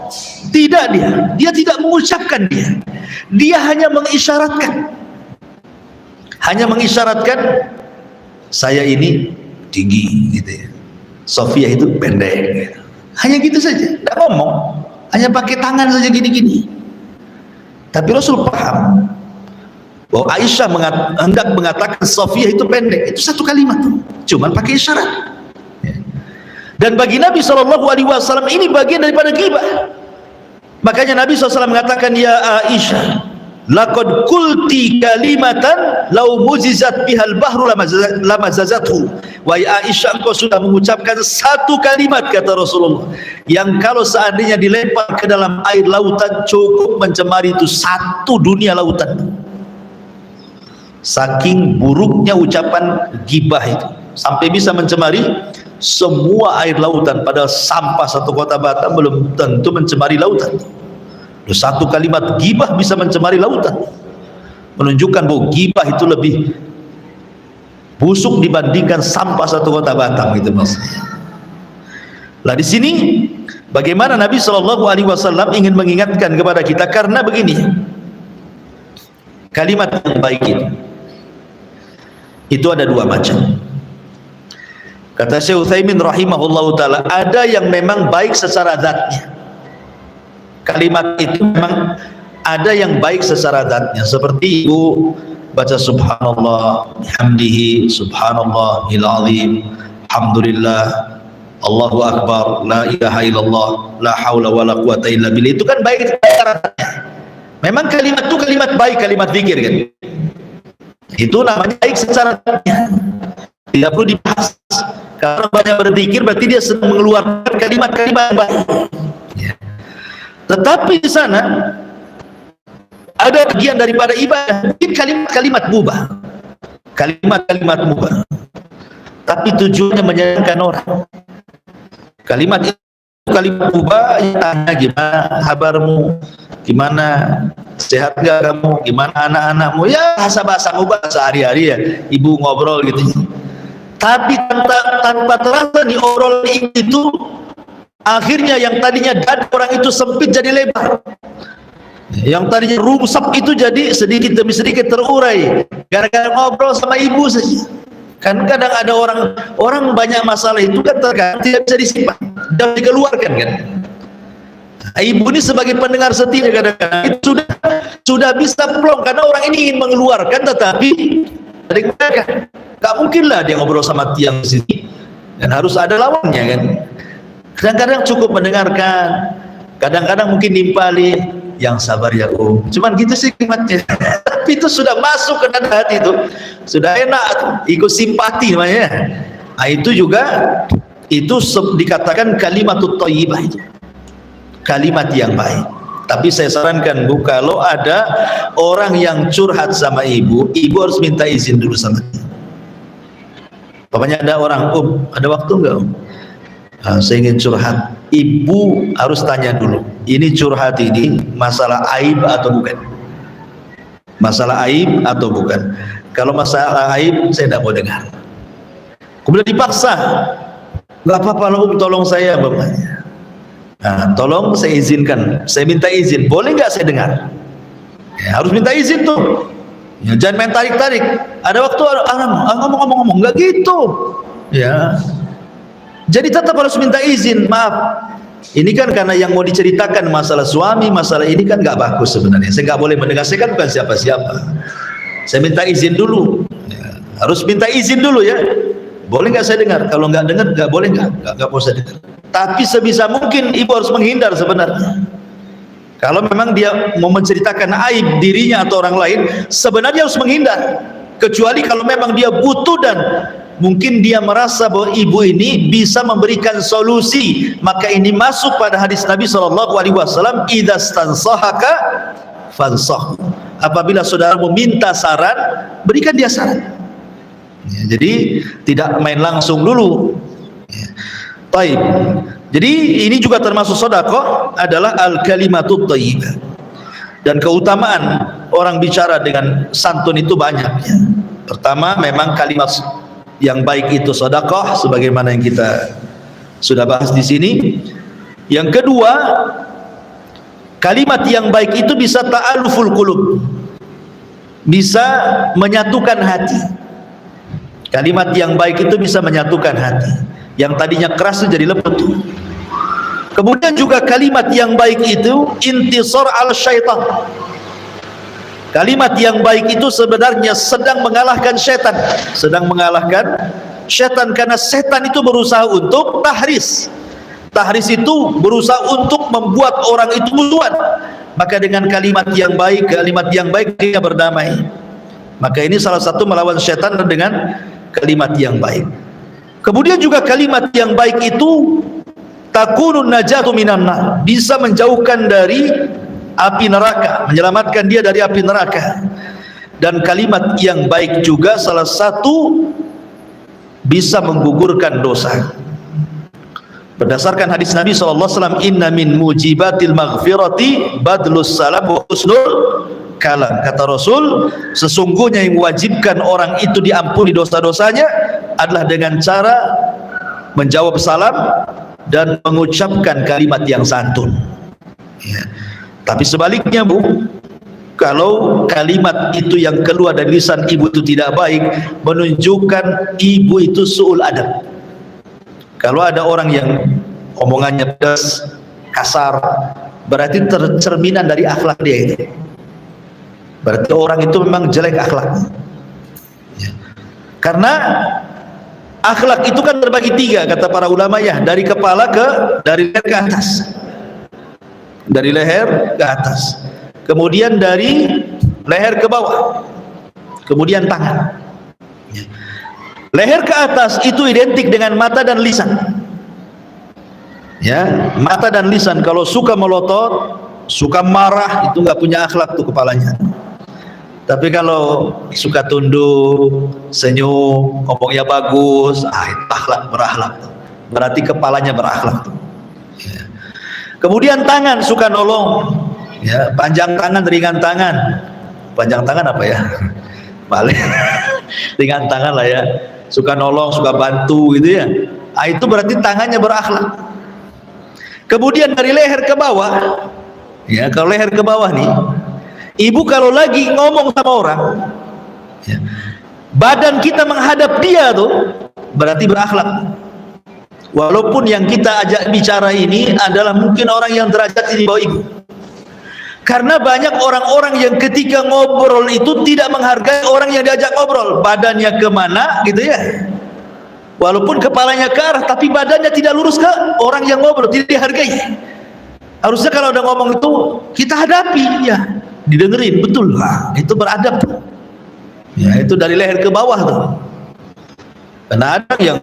tidak, dia tidak mengucapkan, dia hanya mengisyaratkan, saya ini tinggi gitu ya, Sofia itu pendek gitu. Hanya gitu saja, tidak ngomong, hanya pakai tangan saja gini-gini. Tapi Rasul paham bahwa Aisyah hendak mengatakan Sofia itu pendek, itu satu kalimat, cuman pakai isyarat. Dan bagi Nabi SAW ini bagian daripada ghibah. Makanya Nabi SAW mengatakan, ya Aisyah, laqad qulti kalimatan law muzizat bihal bahru lamazazathu. Wahai Aisyah, engkau sudah mengucapkan satu kalimat, kata Rasulullah, yang kalau seandainya dilempar ke dalam air lautan cukup mencemari itu satu dunia lautan. Saking buruknya ucapan ghibah itu, sampai bisa mencemari semua air lautan. Padahal sampah satu kota Batam belum tentu mencemari lautan. Satu kalimat ghibah bisa mencemari lautan, menunjukkan bahwa ghibah itu lebih busuk dibandingkan sampah satu kota Batam, gitu maksudnya. Lah di sini bagaimana Nabi SAW ingin mengingatkan kepada kita, karena begini, kalimat yang baik itu ada dua macam. Kata Syekh Utsaimin rahimahullahu taala, ada yang memang baik secara zatnya. Kalimat itu memang ada yang baik secara zatnya, seperti ibu baca subhanallah bihamdihi subhanallahil azim, alhamdulillah, Allahu akbar, la ilaha illallah, la haula wala quwata illa billah. Itu kan baik syaratnya. Memang kalimat itu kalimat baik, kalimat zikir kan. Itu namanya baik secara tidak perlu dibahas. Karena banyak berzikir berarti dia sedang mengeluarkan kalimat-kalimat baik. Ya. Tetapi di sana ada bagian daripada ibadah, mungkin kalimat-kalimat mubah, kalimat-kalimat mubah, tapi tujuannya menyenangkan orang. Kalimat itu kalimat mubah, tanya gimana kabarmu, gimana sehat gak kamu, gimana anak-anakmu, ya bahasa-bahasa mubah sehari-hari ya, ibu ngobrol gitu. Tapi tanpa terasa nih obrolan itu, akhirnya yang tadinya dada orang itu sempit jadi lebar, yang tadinya rumsap itu jadi sedikit demi sedikit terurai gara-gara ngobrol sama ibu saja. Kan kadang ada orang banyak masalah itu kan terkadang tidak bisa disimpan dan dikeluarkan kan. Ibu ini sebagai pendengar setia kadang-kadang itu sudah bisa plong karena orang ini ingin mengeluarkan tetapi dari mereka gak mungkin lah dia ngobrol sama tiang di sini, dan harus ada lawannya kan. Kadang-kadang cukup mendengarkan, kadang-kadang mungkin nimpali, yang sabar ya cuman gitu sih kalimatnya. Tapi itu sudah masuk ke dalam hati, itu sudah enak, ikut simpati namanya. Nah, itu juga dikatakan kalimatut thayyibah, itu kalimat yang baik. Tapi saya sarankan Bu, kalau ada orang yang curhat sama ibu harus minta izin dulu sama dia. Bapaknya ada orang, ada waktu enggak saya ingin curhat. Ibu harus tanya dulu, ini curhat ini masalah aib atau bukan, masalah aib atau bukan. Kalau masalah aib saya tidak mau dengar. Kemudian dipaksa, nggak apa-apa lah tolong saya bapaknya. Nah, tolong saya izinkan, saya minta izin, boleh nggak saya dengar? Ya, harus minta izin tuh. Ya, jangan main tarik-tarik. Ada waktu ngomong-ngomong, nggak gitu. Ya. Jadi tetap harus minta izin. Maaf, ini kan karena yang mau diceritakan masalah suami, masalah ini kan nggak bagus sebenarnya. Saya nggak boleh mendengar, saya kan bukan siapa-siapa. Saya minta izin dulu. Ya, harus minta izin dulu ya. Boleh nggak saya dengar? Kalau nggak dengar, nggak boleh, nggak mau saya dengar. Tapi sebisa mungkin ibu harus menghindar sebenarnya. Kalau memang dia mau menceritakan aib dirinya atau orang lain, sebenarnya harus menghindar. Kecuali kalau memang dia butuh dan mungkin dia merasa bahwa ibu ini bisa memberikan solusi, maka ini masuk pada hadis Nabi SAW, idzastansahaka fansah. Apabila saudaramu minta saran, berikan dia saran. Ya, jadi tidak main langsung dulu. Ya. Taib. Jadi ini juga termasuk sedekah, adalah al-kalimatut thayyibah. Dan keutamaan orang bicara dengan santun itu banyak ya. Pertama, memang kalimat yang baik itu sedekah sebagaimana yang kita sudah bahas di sini. Yang kedua, kalimat yang baik itu bisa ta'aluful qulub, bisa menyatukan hati. Kalimat yang baik itu bisa menyatukan hati. Yang tadinya keras itu jadi lembut. Kemudian juga kalimat yang baik itu intisar al syaitan. Kalimat yang baik itu sebenarnya sedang mengalahkan syaitan, sedang mengalahkan syaitan, karena syaitan itu berusaha untuk tahris. Tahris itu berusaha untuk membuat orang itu musuhan. Maka dengan kalimat yang baik dia berdamai. Maka ini salah satu melawan syaitan dengan kalimat yang baik. Kemudian juga kalimat yang baik itu takunun najatu minan nar, bisa menjauhkan dari api neraka, menyelamatkan dia dari api neraka. Dan kalimat yang baik juga salah satu bisa menggugurkan dosa. Berdasarkan hadis Nabi SAW, inna min mujibatil maghfirati badlus salam wa husnul kalam. Kata Rasul, sesungguhnya yang mewajibkan orang itu diampuni dosa-dosanya adalah dengan cara menjawab salam dan mengucapkan kalimat yang santun ya. Tapi sebaliknya Bu, kalau kalimat itu yang keluar dari lisan ibu itu tidak baik, menunjukkan ibu itu su'ul adab. Kalau ada orang yang omongannya pedas, kasar, berarti tercerminan dari akhlak dia itu. berarti orang itu memang jelek akhlaknya. Ya. Karena akhlak itu kan terbagi tiga kata para ulama ya, dari leher ke atas, dari leher ke atas, kemudian dari leher ke bawah, kemudian tangan. Ya. Leher ke atas itu identik dengan mata dan lisan. Ya, mata dan lisan kalau suka melotot, suka marah, itu nggak punya akhlak tuh kepalanya. Tapi kalau suka tunduk, senyum, ngomongnya bagus, itu akhlak, berakhlak. Berarti kepalanya berakhlak. Ya. Kemudian tangan suka nolong, ya, panjang tangan, ringan tangan. Panjang tangan apa ya? Balik. Ringan tangan lah ya. Suka nolong, suka bantu gitu ya. Itu berarti tangannya berakhlak. Kemudian dari leher ke bawah, ya, kalau leher ke bawah nih, ibu kalau lagi ngomong sama orang, ya, badan kita menghadap dia tuh berarti berakhlak. Walaupun yang kita ajak bicara ini adalah mungkin orang yang derajat di bawah ibu. Karena banyak orang-orang yang ketika ngobrol itu tidak menghargai orang yang diajak ngobrol. Badannya kemana gitu ya. Walaupun kepalanya ke arah, tapi badannya tidak lurus ke orang yang ngobrol, tidak dihargai. Harusnya kalau ada ngomong itu kita hadapi, ya, didengerin, betul lah, itu beradab. Ya, itu dari leher ke bawah tuh. Karena ada yang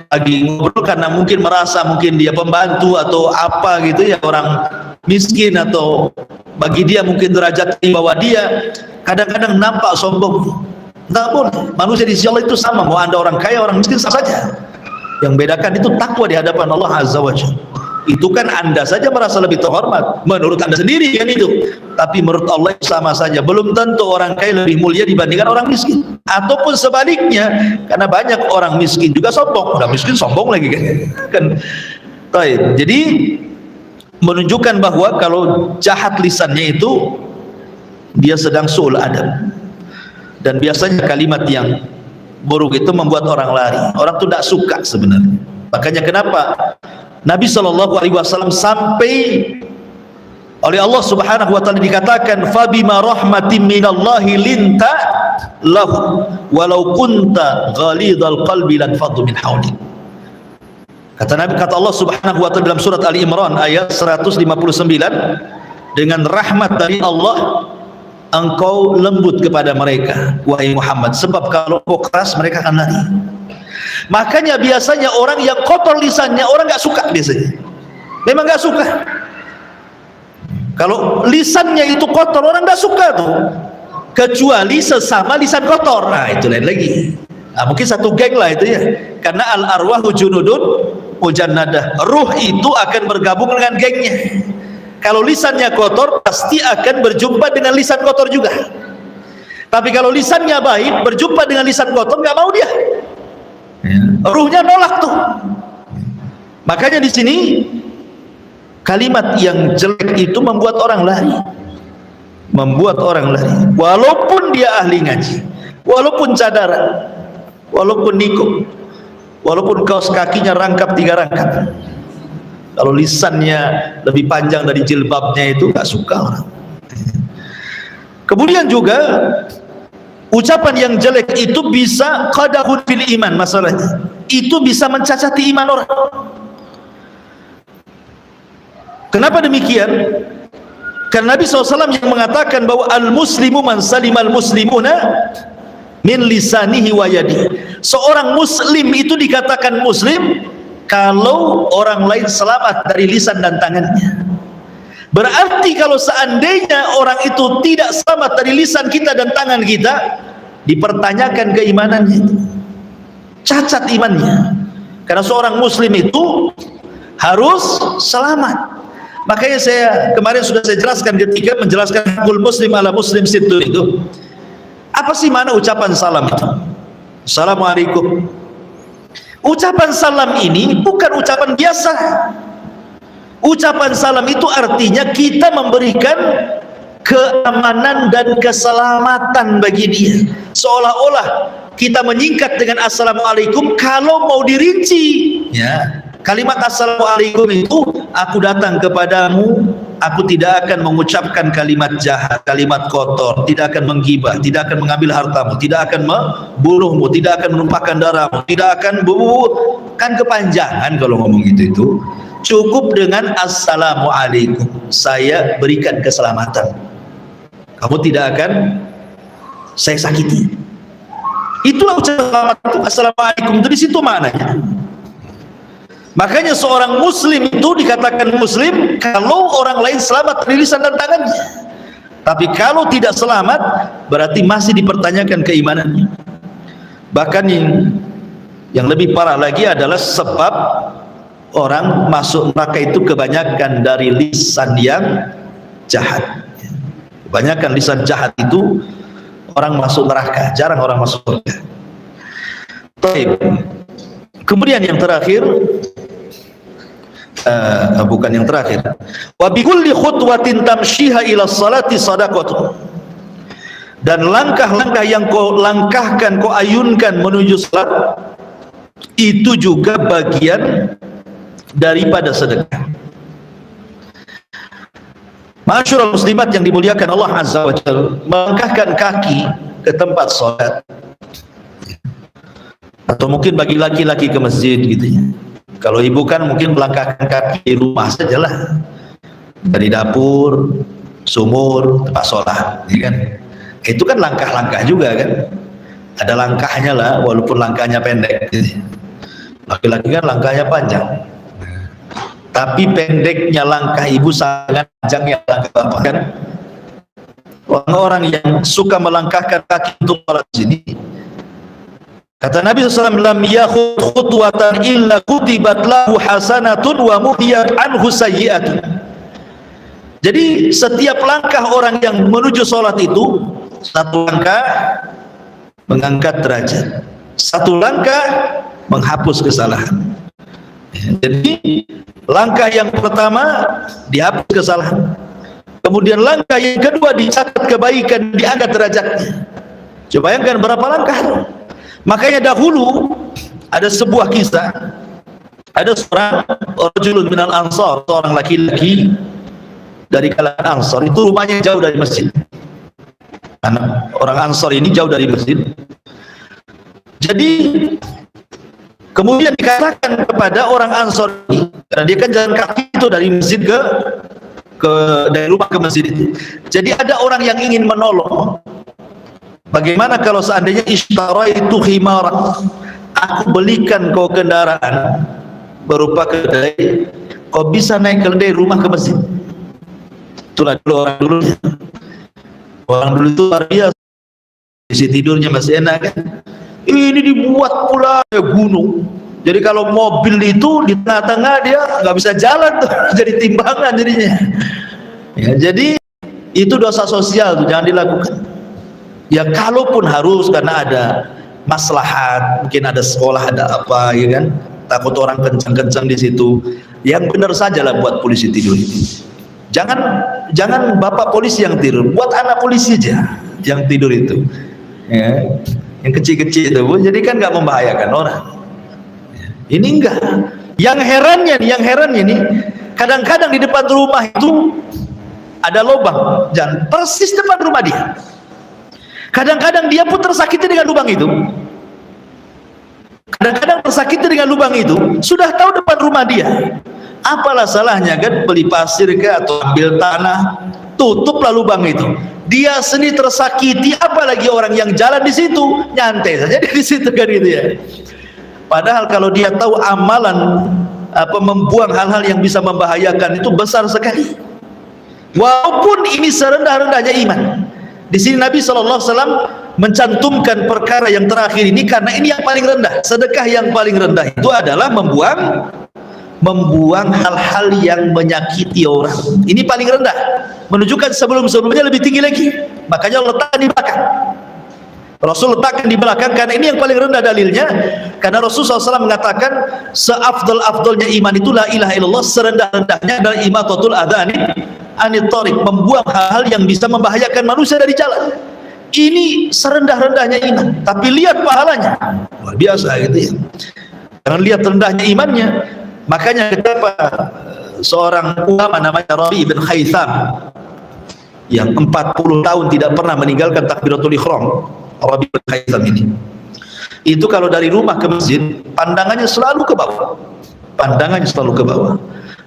lagi ngobrol karena mungkin merasa mungkin dia pembantu atau apa gitu ya, orang miskin, atau bagi dia mungkin derajat di bawah dia, kadang-kadang nampak sombong. Tidak boleh. Manusia di sisi Allah itu sama, mau anda orang kaya orang miskin sama saja. Yang bedakan itu takwa di hadapan Allah Azza wa Jalla. Itu kan anda saja merasa lebih terhormat menurut anda sendiri kan itu, tapi menurut Allah sama saja. Belum tentu orang kaya lebih mulia dibandingkan orang miskin, ataupun sebaliknya, karena banyak orang miskin juga sombong. Orang miskin sombong lagi kan. Jadi menunjukkan bahwa kalau jahat lisannya itu dia sedang su'ul adab. Dan biasanya kalimat yang buruk itu membuat orang lari. Orang itu tidak suka sebenarnya. Makanya kenapa Nabi SAW sampai oleh Allah Subhanahu wa taala dikatakan, fabima rahmatin minallahi linta lahu walau kunta ghalidhal qalbi lan faddu min hawlik. Kata Allah Subhanahu wa taala dalam surat Ali Imran ayat 159, dengan rahmat dari Allah engkau lembut kepada mereka wahai Muhammad, sebab kalau kau keras mereka akan lari. Makanya biasanya orang yang kotor lisannya orang nggak suka, biasanya memang nggak suka. Kalau lisannya itu kotor orang nggak suka tuh, kecuali sesama lisan kotor. Nah itu lain lagi. Nah, mungkin satu geng lah itu ya, karena al arwahu junudun mujannadah, ruh itu akan bergabung dengan gengnya. Kalau lisannya kotor pasti akan berjumpa dengan lisan kotor juga. Tapi kalau lisannya baik berjumpa dengan lisan kotor nggak mau dia. Ruhnya nolak tuh. Makanya di sini kalimat yang jelek itu membuat orang lari. Membuat orang lari. Walaupun dia ahli ngaji, walaupun cadara, walaupun nikung, walaupun kaos kakinya rangkap 3 rangkap. Kalau lisannya lebih panjang dari jilbabnya itu gak suka orang. Kemudian juga ucapan yang jelek itu bisa qadahun fil iman, masalahnya itu bisa mencacati iman orang. Kenapa demikian? Karena Nabi SAW yang mengatakan bahwa al-muslimu man salimal muslimuna min lisanihi wa yadihi. Seorang muslim itu dikatakan muslim kalau orang lain selamat dari lisan dan tangannya. Berarti kalau seandainya orang itu tidak selamat dari lisan kita dan tangan kita, dipertanyakan keimanannya, cacat imannya. Karena seorang muslim itu harus selamat. Makanya saya kemarin sudah saya jelaskan ketika menjelaskan hakul muslim ala muslim situ itu. Apa sih mana ucapan salam itu? Assalamualaikum. Ucapan salam ini bukan ucapan biasa. Ucapan salam itu artinya kita memberikan keamanan dan keselamatan bagi dia. Seolah-olah kita menyingkat dengan assalamualaikum. Kalau mau dirinci, ya, kalimat assalamualaikum itu aku datang kepadamu aku tidak akan mengucapkan kalimat jahat, kalimat kotor, tidak akan menggibah, tidak akan mengambil hartamu, tidak akan membunuhmu, tidak akan menumpahkan darahmu, tidak akan kan kepanjangan kalau ngomong gitu itu. Cukup dengan assalamualaikum, saya berikan keselamatan, kamu tidak akan saya sakiti. Itulah ucapan assalamualaikum itu, di situ maknanya. Makanya seorang muslim itu dikatakan muslim kalau orang lain selamat dari lisan dan tangannya. Tapi kalau tidak selamat, berarti masih dipertanyakan keimanannya. Bahkan yang lebih parah lagi adalah sebab orang masuk neraka itu kebanyakan dari lisan yang jahat. Kebanyakan lisan jahat itu orang masuk neraka, jarang orang masuk surga. Baik. Kemudian yang terakhir, bukan yang terakhir, wa bi kulli khutwatin tamshiha ila salati sadaqatu, dan langkah-langkah yang kau langkahkan, kau ayunkan menuju salat, itu juga bagian daripada sedekah. Masyaallah muslimat yang dimuliakan Allah Azza wa Jalla, melangkahkan kaki ke tempat salat, atau mungkin bagi laki-laki ke masjid gitu ya. Kalau ibu kan mungkin melangkahkan kaki di rumah sajalah, dari dapur, sumur, tempat sholat, ya kan? Itu kan langkah-langkah juga kan? Ada langkahnya lah, walaupun langkahnya pendek. Laki-laki kan langkahnya panjang, tapi pendeknya langkah ibu sangat panjangnya langkah bapak kan? Orang-orang yang suka melangkahkan kaki untuk sholat sini, kata Nabi SAW, lam yakhud khutwatan illa kutibat lahu hasanatun wa muhiyat anhu sayyi'atun. Jadi setiap langkah orang yang menuju sholat itu, satu langkah mengangkat derajat, satu langkah menghapus kesalahan. Jadi langkah yang pertama dihapus kesalahan, kemudian langkah yang kedua dicatat kebaikan, diangkat derajatnya. Coba bayangkan berapa langkah. Makanya dahulu ada sebuah kisah, ada seorang rajulun minal ansar, seorang laki-laki dari kalangan Ansar, itu rumahnya jauh dari masjid. Karena orang Ansar ini jauh dari masjid, jadi kemudian dikatakan kepada orang Ansar ini, karena dia kan jalan kaki itu dari masjid dari rumah ke masjid itu. Jadi ada orang yang ingin menolong. Bagaimana kalau seandainya ishtaraitu himarak, aku belikan kau kendaraan berupa keledai, kau bisa naik keledai rumah ke masjid. Itulah dulu orang dulu itu luar biasa, isi tidurnya masih enak kan. Ini dibuat pula gunung, jadi kalau mobil itu di tengah-tengah dia nggak bisa jalan tuh, jadi timbangan jadinya ya. Jadi itu dosa sosial tuh, jangan dilakukan. Ya kalaupun harus karena ada maslahat, mungkin ada sekolah, ada apa ya kan, takut orang kencang-kencang di situ, yang benar sajalah buat polisi tidur itu. Jangan bapak polisi yang tidur, buat anak polisi aja yang tidur itu ya, yang kecil-kecil itu, jadi kan nggak membahayakan orang. Ini enggak. Yang herannya nih, kadang-kadang di depan rumah itu ada lubang, dan persis depan rumah dia. Kadang-kadang dia pun tersakiti dengan lubang itu. Kadang-kadang tersakiti dengan lubang itu, sudah tahu depan rumah dia. Apalah salahnya kan, beli pasir ke atau ambil tanah, tutuplah lubang itu. Dia sendiri tersakiti, apalagi orang yang jalan di situ, nyantai saja di situ kan gitu ya. Padahal kalau dia tahu amalan membuang hal-hal yang bisa membahayakan itu besar sekali. Walaupun ini serendah-rendahnya iman. Di sini Nabi SAW mencantumkan perkara yang terakhir ini karena ini yang paling rendah. Sedekah yang paling rendah itu adalah membuang hal-hal yang menyakiti orang. Ini paling rendah. Menunjukkan sebelum-sebelumnya lebih tinggi lagi. Makanya letakkan di belakang. Rasul letakkan di belakang karena ini yang paling rendah dalilnya. Karena Rasul SAW mengatakan seafdal-afdalnya iman itu la ilaha illallah, serendah-rendahnya adalah imatatul adha anit thariq, membuang hal-hal yang bisa membahayakan manusia dari jalan. Ini serendah-rendahnya iman, tapi lihat pahalanya luar biasa gitu ya. Jangan lihat rendahnya imannya. Makanya kenapa seorang ulama namanya Rabi bin Khaitham yang 40 tahun tidak pernah meninggalkan takbiratul ihram. Rabi bin Khaitham ini, itu kalau dari rumah ke masjid pandangannya selalu ke bawah, pandangannya selalu ke bawah.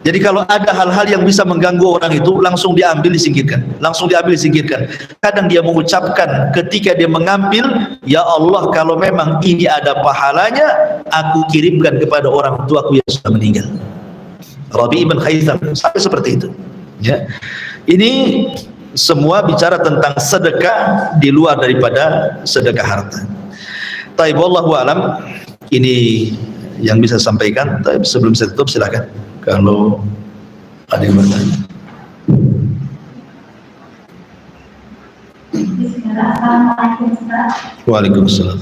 Jadi kalau ada hal-hal yang bisa mengganggu orang itu langsung diambil disingkirkan, langsung diambil disingkirkan. Kadang dia mengucapkan ketika dia mengambil, ya Allah, kalau memang ini ada pahalanya, aku kirimkan kepada orang tuaku yang sudah meninggal. Rabi bin Khaitham sampai seperti itu. Ya, ini semua bicara tentang sedekah di luar daripada sedekah harta. Taib, wallahu alam, ini yang bisa sampaikan. Tapi sebelum saya tutup, silakan kalau ada yang bertanya. Assalamualaikum Ustaz. Waalaikumsalam.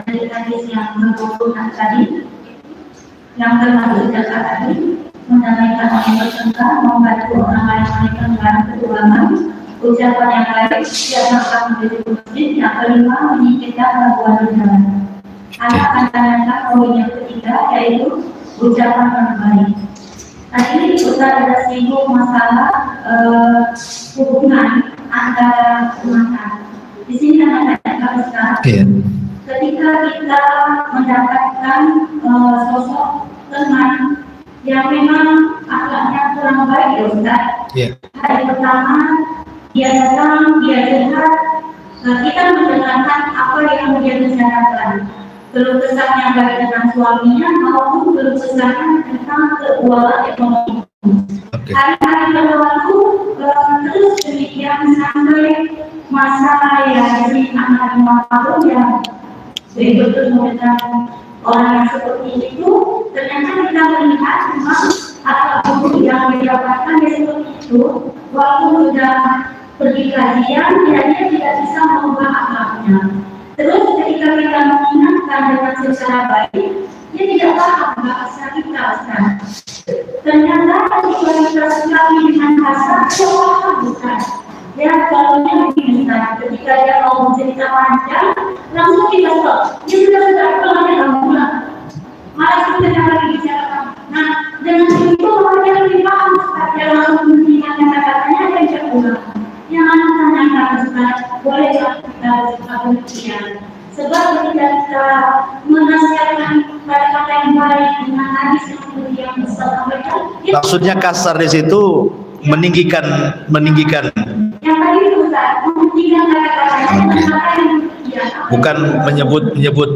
Dari hadis yang berhubungan tadi, yang termasuk zakat tadi, mendamaikan orang bertengkar, membantu orang lain meninggalkan keuangan, ucapan yang baik, tidak makan menjadi masjid, yang kelima menyingkirkan gangguan di jalan. Anak pandangan poin yang ketiga yaitu ucapan yang baik. Tadi Ustaz ada singgung masalah hubungan antara teman. Di sini anak-anak Ustaz, ketika kita mendapatkan sosok teman yang memang akhlaknya kurang baik ya Ustaz. Hari pertama dia datang, dia curhat, kita mendengarkan apa yang dia bicarakan, keluh kesahnya baik dengan suaminya maupun keluh kesahnya tentang keuangan ekonomi. Hari-hari berlalu terus demikian sampai masa ya si anak 5 tahun yang bertemu dengan orang yang seperti itu. Ternyata kita melihat memang akhlak yang didapatkan ya seperti itu. Waktu sudah pergi kajian, dia tidak bisa mengubah akhlaknya. Terus ketika kita mengingatkan dengan secara baik, dia tidak paham bahasa kita. Ternyata ketika kita sekali dengan kasar, dia paham bukan. Dia contohnya begini, ketika dia mau bercerita panjang, langsung kita stop. Dia sudah pulang, dia nggak pulang. Malah kita lagi bicarakan. Nah, dengan itu orang yang lebih paham, dia langsung menghentikan kata-katanya dan dia pulang. Yang anak tanyakan Ustaz, bolehkah kita bersikap demikian? Sebab ketika kita menasihatkan kata-kata yang baik dengan hadis yang Ustaz sampaikan, maksudnya kasar di situ meninggikan yang tadi itu Ustaz, meninggikan kata-katanya dengan kata yang demikian. Bukan menyebut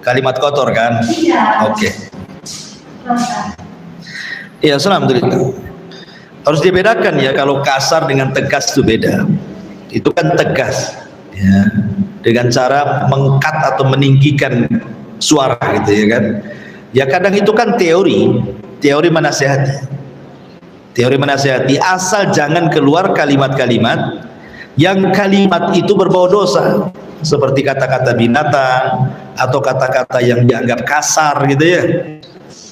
kalimat kotor kan? Iya. Oke. Ya, alhamdulillah. Harus dibedakan ya, kalau kasar dengan tegas itu beda. Itu kan tegas ya, dengan cara mengkat atau meninggikan suara gitu ya kan. Ya kadang itu kan teori menasihati. Teori menasihati, asal jangan keluar kalimat-kalimat yang kalimat itu berbau dosa, seperti kata-kata binatang atau kata-kata yang dianggap kasar gitu ya,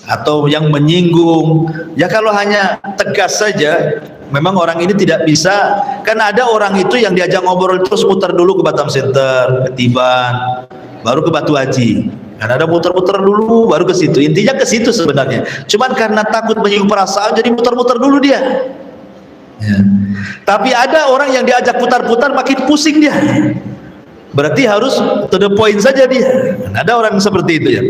atau yang menyinggung. Ya kalau hanya tegas saja, memang orang ini tidak bisa. Kan ada orang itu yang diajak ngobrol terus muter dulu ke Batam Center, ke Tiban, baru ke Batu Haji. Kan ada muter-muter dulu baru ke situ. Intinya ke situ sebenarnya. Cuman karena takut menyinggung perasaan jadi muter-muter dulu dia. Ya. Tapi ada orang yang diajak putar-putar makin pusing dia. Berarti harus to the point saja dia. Ada orang seperti itu ya.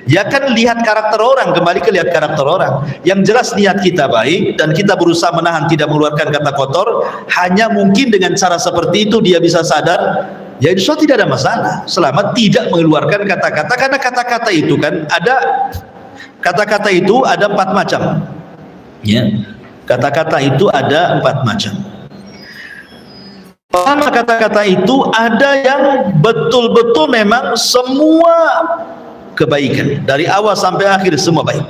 Ya kan lihat karakter orang, kembali ke lihat karakter orang. Yang jelas niat kita baik dan kita berusaha menahan tidak mengeluarkan kata kotor. Hanya mungkin dengan cara seperti itu dia bisa sadar, ya insya Allah tidak ada masalah selama tidak mengeluarkan kata-kata. Karena kata-kata itu kan ada, kata-kata itu ada 4 macam. Ya, kata-kata itu ada 4 macam. Pertama, kata-kata itu ada yang betul-betul memang semua kebaikan dari awal sampai akhir semua baik.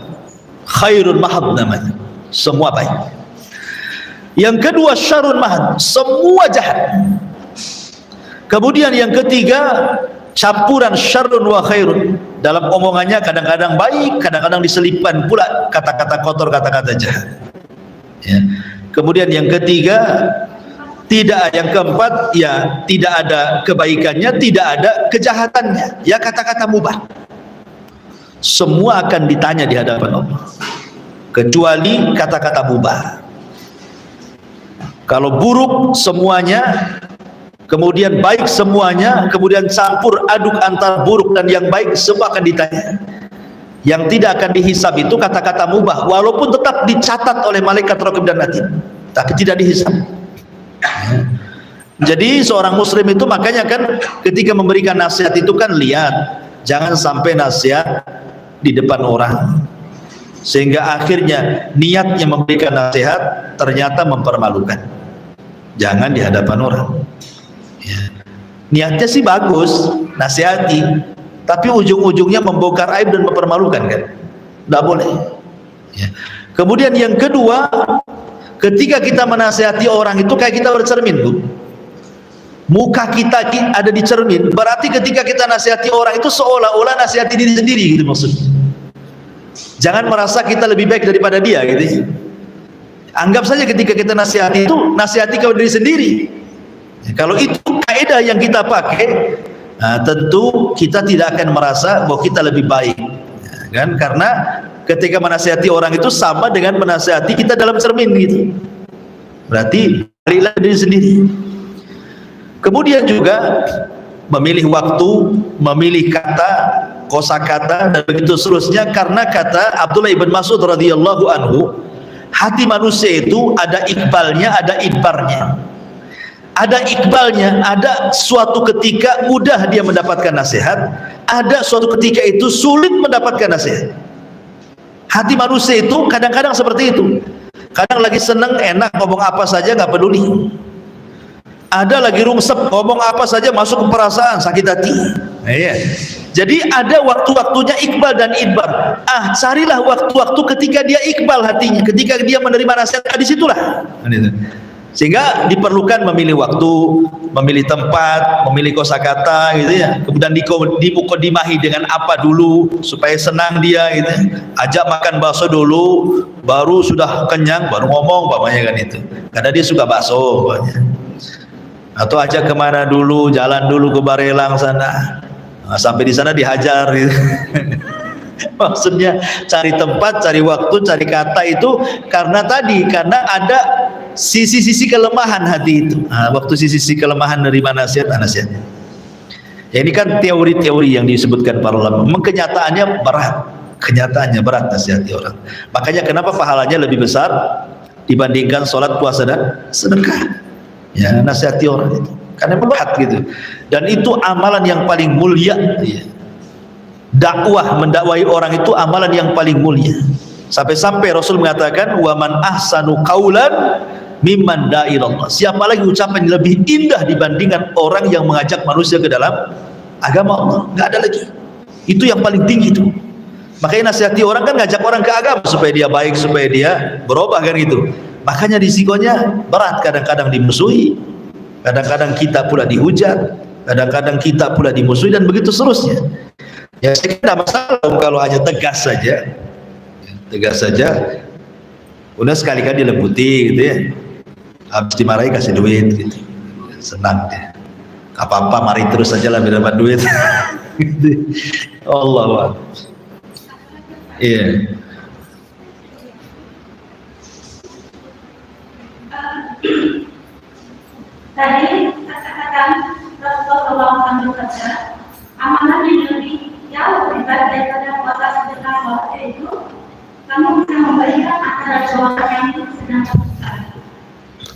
Khairun mahad namanya, semua baik. Yang kedua syarrun mahad, semua jahat. Kemudian yang ketiga campuran syarrun wa khairun, dalam omongannya kadang-kadang baik, kadang-kadang diselipkan pula kata-kata kotor, kata-kata jahat ya. Kemudian yang ketiga tidak, yang keempat ya tidak ada kebaikannya, tidak ada kejahatannya, ya kata-kata mubah. Semua akan ditanya di hadapan Allah. kecuali kata-kata mubah. Kalau buruk semuanya, kemudian baik semuanya, kemudian campur aduk antara buruk dan yang baik, semua akan ditanya. Yang tidak akan dihisab itu kata-kata mubah, walaupun tetap dicatat oleh malaikat raqib dan atid, tapi tidak dihisab. Jadi seorang muslim itu makanya kan ketika memberikan nasihat itu kan lihat, jangan sampai nasihat di depan orang, sehingga akhirnya niatnya memberikan nasihat ternyata mempermalukan. Jangan di hadapan orang. Ya. Niatnya sih bagus, nasihati, tapi ujung-ujungnya membongkar aib dan mempermalukan kan? Tidak boleh. Ya. Kemudian yang kedua, ketika kita menasihati orang itu kayak kita bercermin, Bu. Muka kita ada di cermin, berarti ketika kita nasihati orang itu seolah-olah nasihati diri sendiri gitu maksudnya. Jangan merasa kita lebih baik daripada dia gitu. Anggap saja ketika kita nasihati itu nasihati kepada diri sendiri. Kalau itu kaidah yang kita pakai, nah, tentu kita tidak akan merasa bahwa kita lebih baik, ya, kan? Karena ketika menasihati orang itu sama dengan menasihati kita dalam cermin gitu. Berarti baliklah diri sendiri. Kemudian juga memilih waktu, memilih kata, kosakata dan begitu seterusnya, karena kata Abdullah ibn Mas'ud radhiyallahu anhu, hati manusia itu ada ikbalnya, ada idbarnya. Ada ikbalnya, ada suatu ketika mudah dia mendapatkan nasihat, ada suatu ketika itu sulit mendapatkan nasihat. Hati manusia itu kadang-kadang seperti itu. Kadang lagi seneng, enak, ngomong apa saja nggak peduli. Ada lagi rungsep, ngomong apa saja masuk ke perasaan, sakit hati. Iya. Jadi ada waktu-waktunya ikbal dan idbar. Carilah waktu-waktu ketika dia ikbal hatinya, ketika dia menerima nasihat, disitulah. Sehingga diperlukan memilih waktu, memilih tempat, memilih kosakata, gitu ya. Kemudian dimukodimahi dengan apa dulu supaya senang dia, gitu. Ajak makan bakso dulu, baru sudah kenyang, baru ngomong, bapaknya kan itu. Karena dia suka bakso, bapaknya. Atau ajak kemana dulu, jalan dulu ke Barelang sana. Nah, sampai di sana dihajar gitu. Maksudnya cari tempat, cari waktu, cari kata itu karena ada sisi-sisi kelemahan hati itu. Nah, waktu sisi-sisi kelemahan dari nasihatnya. Ya, ini kan teori-teori yang disebutkan para ulama. Memang kenyataannya berat nasihati orang. Makanya kenapa pahalanya lebih besar dibandingkan sholat, puasa dan sedekah. Ya, nasihati orang itu karena berat gitu, dan itu amalan yang paling mulia, ya. Mendakwai orang itu amalan yang paling mulia, sampai-sampai Rasul mengatakan wa man ahsanu qaulan mimman da'a ilallah. Siapa lagi ucapan yang lebih indah dibandingkan orang yang mengajak manusia ke dalam agama Allah? Nggak ada lagi. Itu yang paling tinggi itu. Makanya nasihati orang kan ngajak orang ke agama supaya dia baik, supaya dia berubah kan gitu. Makanya risikonya berat, kadang-kadang dimusuhi, kadang-kadang kita pula dihujat, kadang-kadang kita pula dimusuhi dan begitu seterusnya. Ya saya kira tidak masalah kalau hanya tegas saja, udah sekali-kali dilembuti gitu ya, habis dimarahi kasih duit gitu, senang dia. Apa-apa mari terus saja lah dapat duit. Allah. Iya. Tadi katakan Rasulullah SAW amanah yang lebih jauh daripada puasa sedekah sholat, yaitu kamu bisa memberikan antara dua yang sedang lakukan.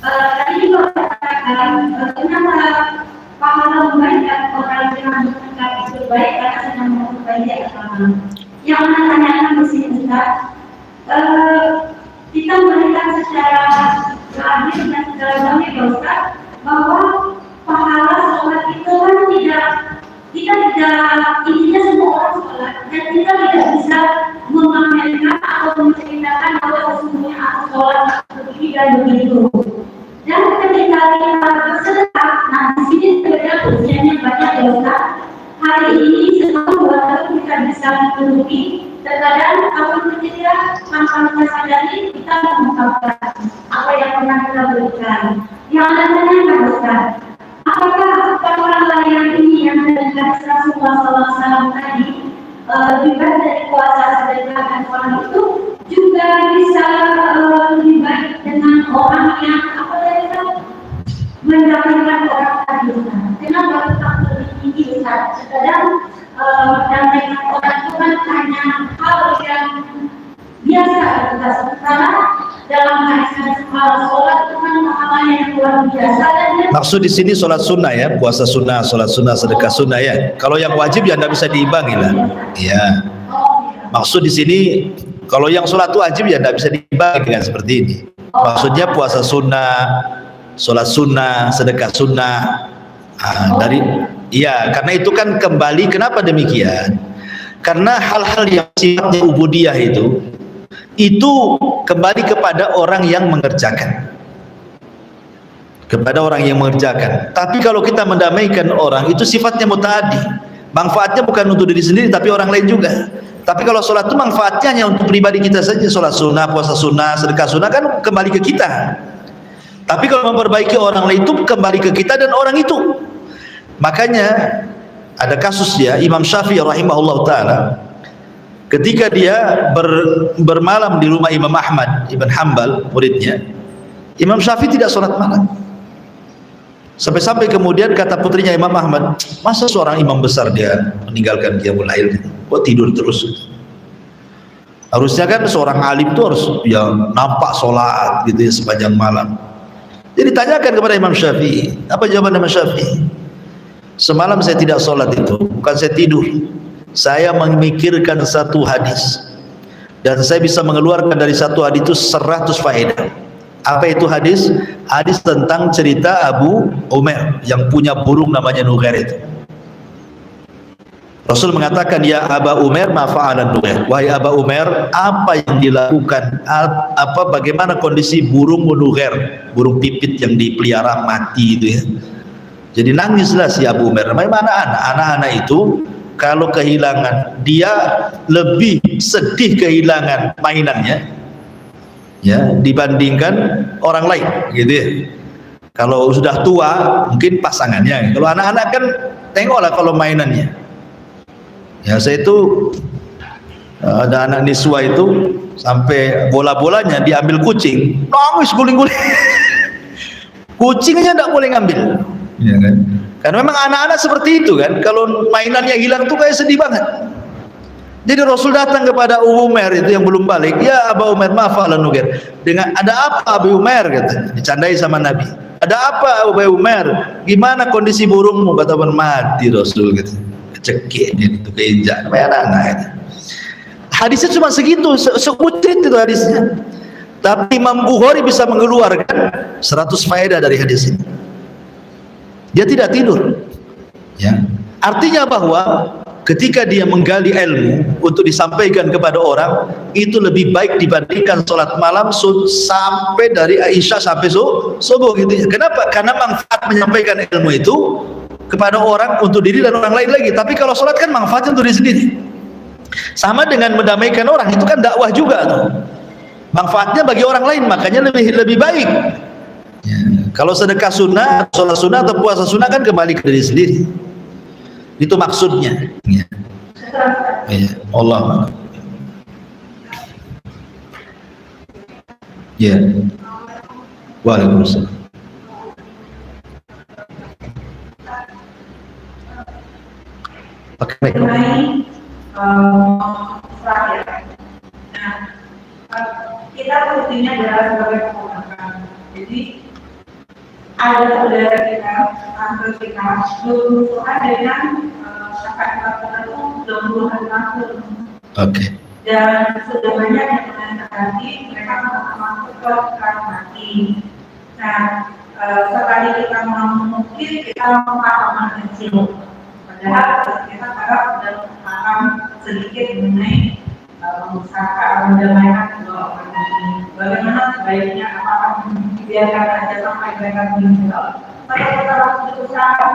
Tadi juga katakan kenapa pahala memberikan orang yang bersedekah itu baik karena sedang memperbaiki agama. Yang mana tanyakan di sini Ustaz, kita melihat secara lahir dan secara zahir Ustaz, bahwa pahala sholat itu kan kita tidak intinya semua orang sholat, dan kita tidak bisa memamerkan atau menceritakan bahwa sesungguhnya aku sholat begini dan begitu. Dan ketika kita bersedekah, nah di sini sebenarnya ujiannya banyak ya Ustaz. Hari ini setelah 2 tahun kita bisa menutupi, terkadang tahun ketiga tanpa kita sadari kita mengungkapkan apa yang pernah kita berikan. Yang lainnya Ustaz, apakah orang yang ini yang mendengar Rasulullah SAW tadi lebih baik dari puasa sedekah dan sholat itu juga bisa lebih baik dengan orang yang mendapatkan orang tadi. Kenapa tetap lebih tinggi Ustaz? Kadang mendapatkan orang itu kan hanya hal yang biasa Ustaz. Karena dalam hadis sholat itu kan hal yang luar biasa. Maksud di sini sholat sunnah ya, puasa sunnah, sholat sunnah, sedekah sunnah ya. Kalau yang wajib ya tidak bisa diimbangi lah. Ya. Maksud di sini kalau yang sholat wajib ya tidak bisa diimbangi dengan seperti ini. Maksudnya puasa sunnah, sholat sunnah, sedekah sunnah. Karena itu kan kembali, kenapa demikian? Karena hal-hal yang sifatnya ubudiyah itu kembali kepada orang yang mengerjakan. Kepada orang yang mengerjakan. Tapi kalau kita mendamaikan orang, itu sifatnya mutaaddi. Manfaatnya bukan untuk diri sendiri, tapi orang lain juga. Tapi kalau sholat itu manfaatnya hanya untuk pribadi kita saja. Sholat sunnah, puasa sunnah, sedekah sunnah kan kembali ke kita. Tapi kalau memperbaiki orang lain itu kembali ke kita dan orang itu. Makanya ada kasus ya, Imam Syafi'i rahimahullah ta'ala, ketika dia bermalam di rumah Imam Ahmad Ibn Hanbal, muridnya, Imam Syafi'i tidak sholat malam. Sampai-sampai kemudian kata putrinya Imam Ahmad, masa seorang imam besar dia meninggalkan qiyamul lail gitu? Kok tidur terus? Harusnya kan seorang alim itu harus ya nampak sholat gitu ya sepanjang malam. Jadi tanyakan kepada Imam Syafi'i, apa jawaban Imam Syafi'i? Semalam saya tidak sholat itu, bukan saya tidur. Saya memikirkan satu hadis dan saya bisa mengeluarkan dari satu hadis itu 100 faedah. Apa itu hadis? Hadis tentang cerita Abu Umair yang punya burung namanya Nughair itu. Rasul mengatakan, ya Aba Umair ma fa'alan Nughair. Wahai Aba Umair, apa yang dilakukan? Bagaimana kondisi burung Nughair, burung pipit yang dipelihara mati itu ya. Jadi nangislah si Abu Umair. Mana anak-anak itu kalau kehilangan, dia lebih sedih kehilangan mainannya ya dibandingkan orang lain gitu ya. Kalau sudah tua mungkin pasangannya, kalau anak-anak kan tengoklah kalau mainannya ya. Saya itu ada anak niswa itu sampai bola-bolanya diambil kucing, nangis guling-guling. Kucingnya tidak boleh ngambil ya kan, karena memang anak-anak seperti itu kan, kalau mainannya hilang tuh kayak sedih banget. Jadi Rasul datang kepada Abu Umair itu yang belum balik, ya Abu Umair ma fa'alan Nughair. Dengan ada apa Abu Umair, kata, dicandai sama Nabi. Ada apa Abu Umair? Gimana kondisi burungmu? Kata mati Rasul gitu. Kecekik dia itu keinjak namanya anak-anak itu. Hadisnya cuma segitu, sekutit itu hadisnya. Tapi Imam Bukhari bisa mengeluarkan 100 faedah dari hadis ini. Dia tidak tidur. Ya. Artinya bahwa ketika dia menggali ilmu untuk disampaikan kepada orang, itu lebih baik dibandingkan sholat malam sampai dari Aisyah sampai subuh gitu ya. Kenapa? Karena manfaat menyampaikan ilmu itu kepada orang untuk diri dan orang lain lagi. Tapi kalau sholat kan manfaatnya untuk diri sendiri. Sama dengan mendamaikan orang, itu kan dakwah juga tuh. Manfaatnya bagi orang lain, makanya lebih baik ya. Kalau sedekah sunnah, sholat sunnah atau puasa sunnah kan kembali ke diri sendiri. Itu maksudnya ya. Ya, Allah ya. Waalaikumsalam. Pakai kita pentingnya adalah sebagai keponakan. Jadi ada saudara kita, tante kita, berusaha dengan kakak itu 20 tahun. Oke. Dan sudah banyak yang menandatangani mereka masuk ke kelas mati. Nah, sekali kita mungkin kita pemahaman kecil. Padahal kita sekarang sudah paham sedikit mengenai usaha mendamaikan kedua orang ini. Bagaimana sebaiknya, apakah dibiarkan aja sampai mereka meninggal? Kalau kita berusaha,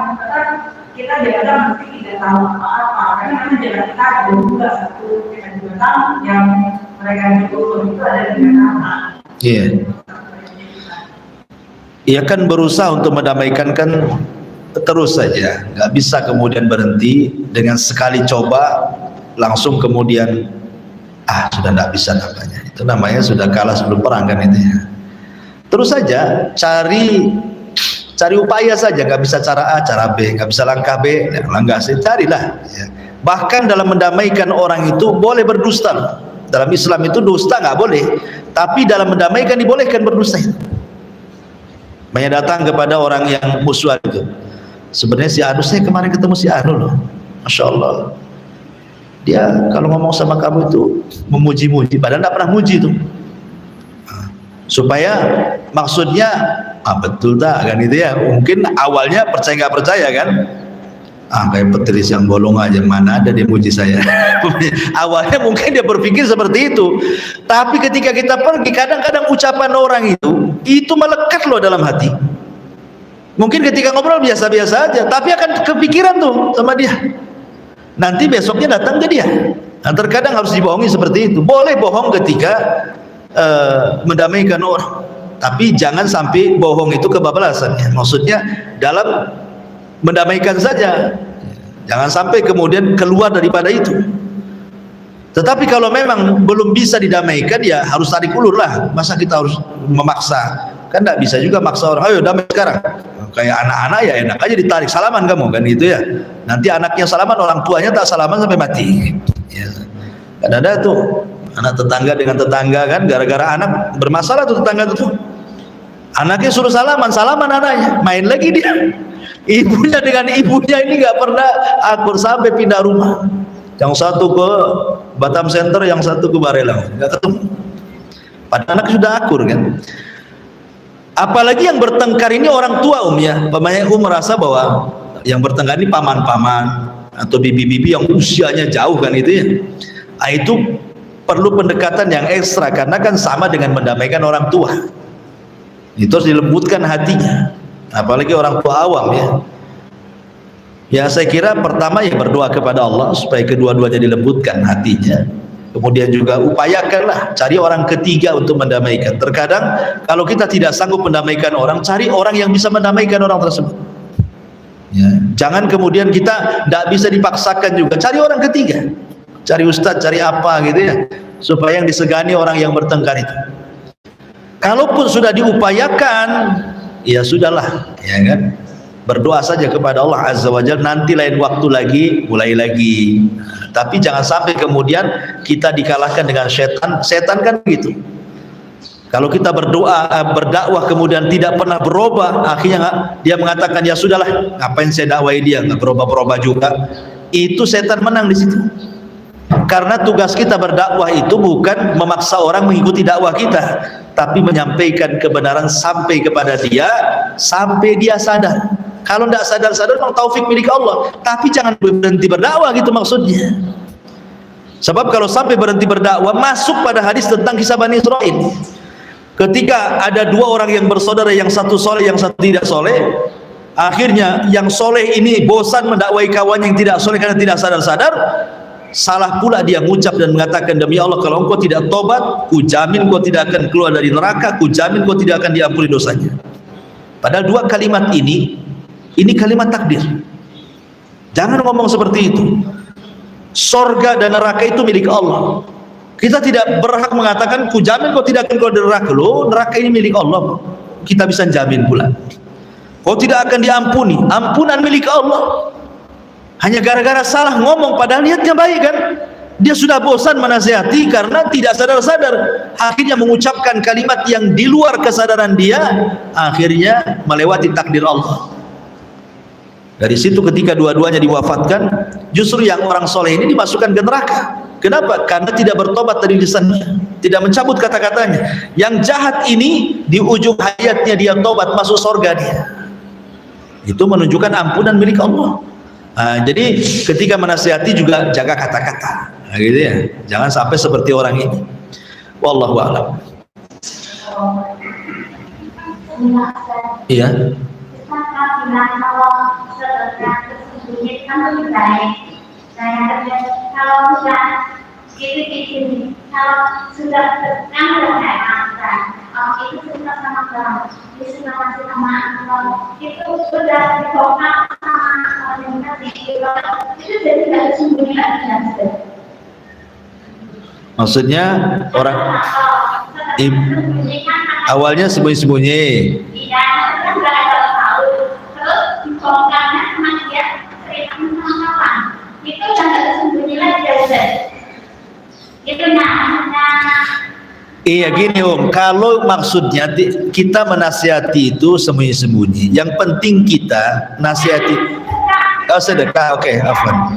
kita biasa mesti tidak tahu apa-apa. Karena memang jalan kita ada juga satu, kita juga tahu yang mereka itu ada di mana. Iya. Ia kan berusaha untuk mendamaikan kan terus saja, nggak bisa kemudian berhenti dengan sekali coba langsung kemudian sudah tidak bisa namanya. Itu namanya sudah kalah sebelum perang kan itu ya. Terus saja cari upaya saja, nggak bisa cara A, cara B, nggak bisa langkah B, langkah C, carilah. Ya. Bahkan dalam mendamaikan orang itu boleh berdusta. Dalam Islam itu dusta nggak boleh, tapi dalam mendamaikan dibolehkan berdusta. Banyak datang kepada orang yang musuh itu. Sebenarnya si Anu, saya kemarin ketemu si Anu loh, Masya Allah. Dia kalau ngomong sama kamu itu memuji-muji, padahal tidak pernah muji itu. Supaya maksudnya betul tak kan itu ya. Mungkin awalnya percaya nggak percaya kan. Kayak petiris yang bolong aja, mana ada dia muji saya. Awalnya mungkin dia berpikir seperti itu. Tapi ketika kita pergi, kadang-kadang ucapan orang itu melekat loh dalam hati. Mungkin ketika ngobrol biasa-biasa aja, tapi akan kepikiran tuh sama dia. Nanti besoknya datang ke dia. Nah, terkadang harus dibohongi seperti itu. Boleh bohong ketika mendamaikan orang, tapi jangan sampai bohong itu kebablasan. Maksudnya dalam mendamaikan saja, jangan sampai kemudian keluar daripada itu. Tetapi kalau memang belum bisa didamaikan, ya harus tarik ulur lah. Masa kita harus memaksa? Kan tidak bisa juga maksa orang, ayo damai sekarang. Kayak anak-anak ya enak aja ditarik, salaman kamu kan gitu ya. Nanti anaknya salaman, orang tuanya tak salaman sampai mati. Ya. Kan ada tuh anak tetangga dengan tetangga kan, gara-gara anak bermasalah tuh tetangga tuh. Anaknya suruh salaman anaknya, main lagi dia. Ibunya dengan ibunya ini nggak pernah akur sampai pindah rumah. Yang satu ke Batam Center, yang satu ke Barelang, nggak ketemu. Padahal anak sudah akur kan. Apalagi yang bertengkar ini orang tua ya. Pamannya merasa bahwa yang bertengkar ini paman-paman atau bibi-bibi yang usianya jauh kan itu ya. Itu perlu pendekatan yang ekstra karena kan sama dengan mendamaikan orang tua. Itu harus dilembutkan hatinya. Apalagi orang tua awam ya. Ya saya kira pertama ya berdoa kepada Allah supaya kedua-duanya dilembutkan hatinya. Kemudian juga upayakanlah cari orang ketiga untuk mendamaikan. Terkadang kalau kita tidak sanggup mendamaikan orang, cari orang yang bisa mendamaikan orang tersebut. Ya. Jangan kemudian kita tidak bisa dipaksakan juga. Cari orang ketiga, cari ustadz, cari apa gitu ya, supaya yang disegani orang yang bertengkar itu. Kalaupun sudah diupayakan, ya sudahlah, ya kan. Berdoa saja kepada Allah Azza wa Jalla, nanti lain waktu lagi mulai lagi. Tapi jangan sampai kemudian kita dikalahkan dengan setan. Setan kan begitu. Kalau kita berdoa, berdakwah kemudian tidak pernah berubah, akhirnya dia mengatakan ya sudahlah, ngapain saya dakwai dia, nggak berubah-berubah juga. Itu setan menang di situ. Karena tugas kita berdakwah itu bukan memaksa orang mengikuti dakwah kita, tapi menyampaikan kebenaran sampai kepada dia, sampai dia sadar. Kalau tidak sadar-sadar memang taufik milik Allah, tapi jangan berhenti berdakwah gitu maksudnya. Sebab kalau sampai berhenti berdakwah, masuk pada hadis tentang kisah Bani Israil. Ketika ada dua orang yang bersaudara, yang satu soleh, yang satu tidak soleh, akhirnya yang soleh ini bosan mendakwai kawan yang tidak soleh karena tidak sadar-sadar. Salah pula dia mengucap dan mengatakan, demi Allah kalau engkau tidak tobat, ku jamin kau tidak akan keluar dari neraka, ku jamin kau tidak akan diampuni dosanya. Padahal dua kalimat ini kalimat takdir. Jangan ngomong seperti itu. Sorga dan neraka itu milik Allah. Kita tidak berhak mengatakan ku jamin kau tidak akan keluar dari neraka. Loh, neraka ini milik Allah. Kita bisa jamin pula. Kau tidak akan diampuni. Ampunan milik Allah. Hanya gara-gara salah ngomong padahal niatnya baik kan. Dia sudah bosan menasihati karena tidak sadar-sadar, akhirnya mengucapkan kalimat yang di luar kesadaran dia, akhirnya melewati takdir Allah. Dari situ ketika dua-duanya diwafatkan, justru yang orang soleh ini dimasukkan ke neraka. Kenapa? Karena tidak bertobat dari lisannya, tidak mencabut kata-katanya. Yang jahat ini di ujung hayatnya dia tobat, masuk surga dia. Itu menunjukkan ampunan milik Allah. Jadi ketika menasihati juga jaga kata-kata, gitu ya. Jangan sampai seperti orang ini. Wallahu a'lam. Iya. Kalau sudah itu sudah sama kamu, itu sudah dibongkar sama orang yang itu jadi tidak sembunyi lagi. Maksudnya orang awalnya sembunyi-sembunyi. Iya, kan nggak ada tahu. Terus dibongkarnya sama dia cerita sama kawan. Itu yang nggak sembunyi lagi ya. Itu Iya gini Om, kalau maksudnya kita menasihati itu sembunyi-sembunyi, yang penting kita nasihati. Oh sedekah, oke, afwan.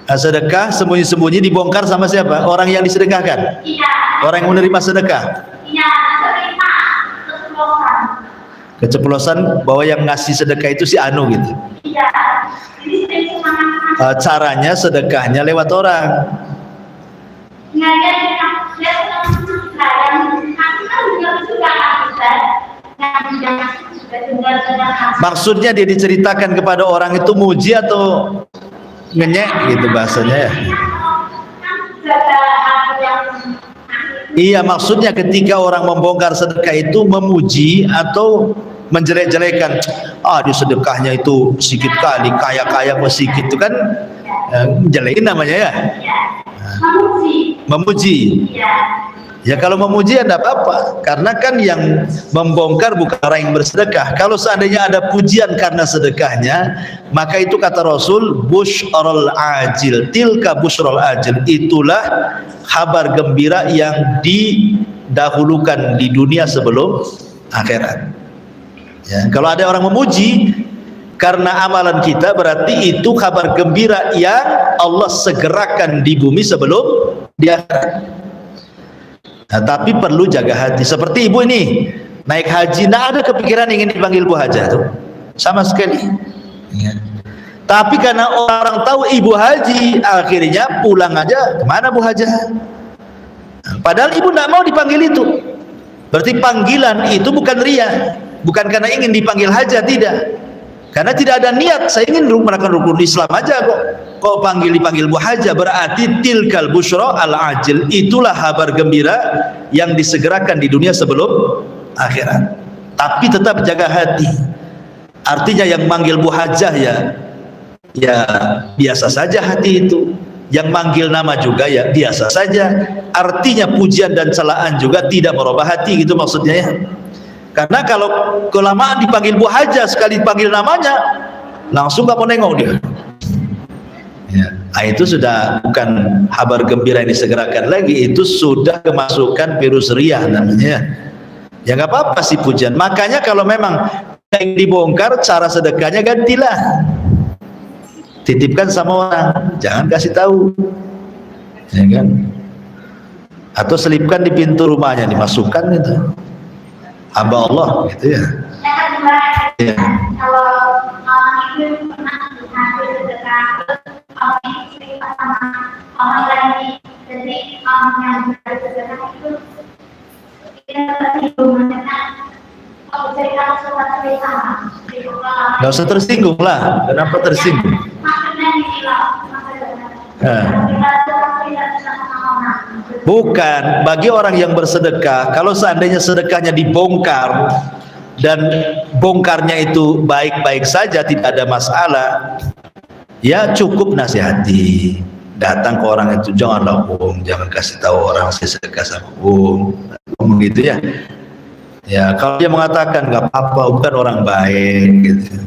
Sedekah sembunyi-sembunyi dibongkar sama siapa? Orang yang disedekahkan? Iya. Orang yang menerima sedekah? Iya, terima. Keceplosan. Keceplosan bahwa yang ngasih sedekah itu si Anu gitu? Iya. Jadi sering semangat. Caranya sedekahnya lewat orang. Maksudnya dia diceritakan kepada orang itu muji atau ngenyek gitu bahasanya ya? Iya, maksudnya ketika orang membongkar sedekah itu memuji atau menjelek-jelekan. Di sedekahnya itu sedikit kali, kaya-kaya sedikit, itu kan jelekin namanya ya. Memuji. Ya kalau memuji ada apa-apa, karena kan yang membongkar bukan orang yang bersedekah. Kalau seandainya ada pujian karena sedekahnya, maka itu kata Rasul busyrul ajil, tilka busyrul ajil, itulah kabar gembira yang didahulukan di dunia sebelum akhirat. Ya, kalau ada orang memuji karena amalan kita, berarti itu kabar gembira yang Allah segerakan di bumi sebelum di akhirat. Nah, tapi perlu jaga hati. Seperti ibu ini naik haji, tidak ada kepikiran ingin dipanggil Bu Hajah tuh, sama sekali ya. Tapi karena orang tahu ibu haji, akhirnya pulang aja, kemana Bu Hajah? Padahal ibu tidak mau dipanggil itu. Berarti panggilan itu bukan ria, bukan karena ingin dipanggil Hajah, tidak. Karena tidak ada niat, saya ingin melakukan rukun Islam aja kok dipanggil Bu Hajah, berarti tilkal busyra al ajil, itulah kabar gembira yang disegerakan di dunia sebelum akhirat. Tapi tetap jaga hati. Artinya yang manggil Bu Hajah ya biasa saja hati itu. Yang manggil nama juga ya biasa saja. Artinya pujian dan celaan juga tidak merubah hati, gitu maksudnya ya. Karena kalau kelamaan dipanggil Bu Hajah, sekali dipanggil namanya langsung gak mau nengok dia ya. Nah, itu sudah bukan kabar gembira yang disegerakan lagi, itu sudah kemasukan virus riya namanya ya. Gak apa-apa sih pujian. Makanya kalau memang yang dibongkar, cara sedekahnya gantilah, titipkan sama orang, jangan kasih tahu ya kan, atau selipkan di pintu rumahnya, dimasukkan itu hamba Allah gitu ya. Ya. Kalau itu pernah hasil sedekah, cerita sama orang lain, jadi yang bersedekah itu kita tersinggung, kalau cerita cerita, nggak usah tersinggung lah. Kenapa tersinggung? maksudnya Bukan, bagi orang yang bersedekah, kalau seandainya sedekahnya dibongkar dan bongkarnya itu baik-baik saja, tidak ada masalah, ya cukup nasihati. Datang ke orang itu, janganlah jangan kasih tahu orang saya sedekah sama gitu ya. Ya kalau dia mengatakan nggak apa-apa, bukan orang baik gitu,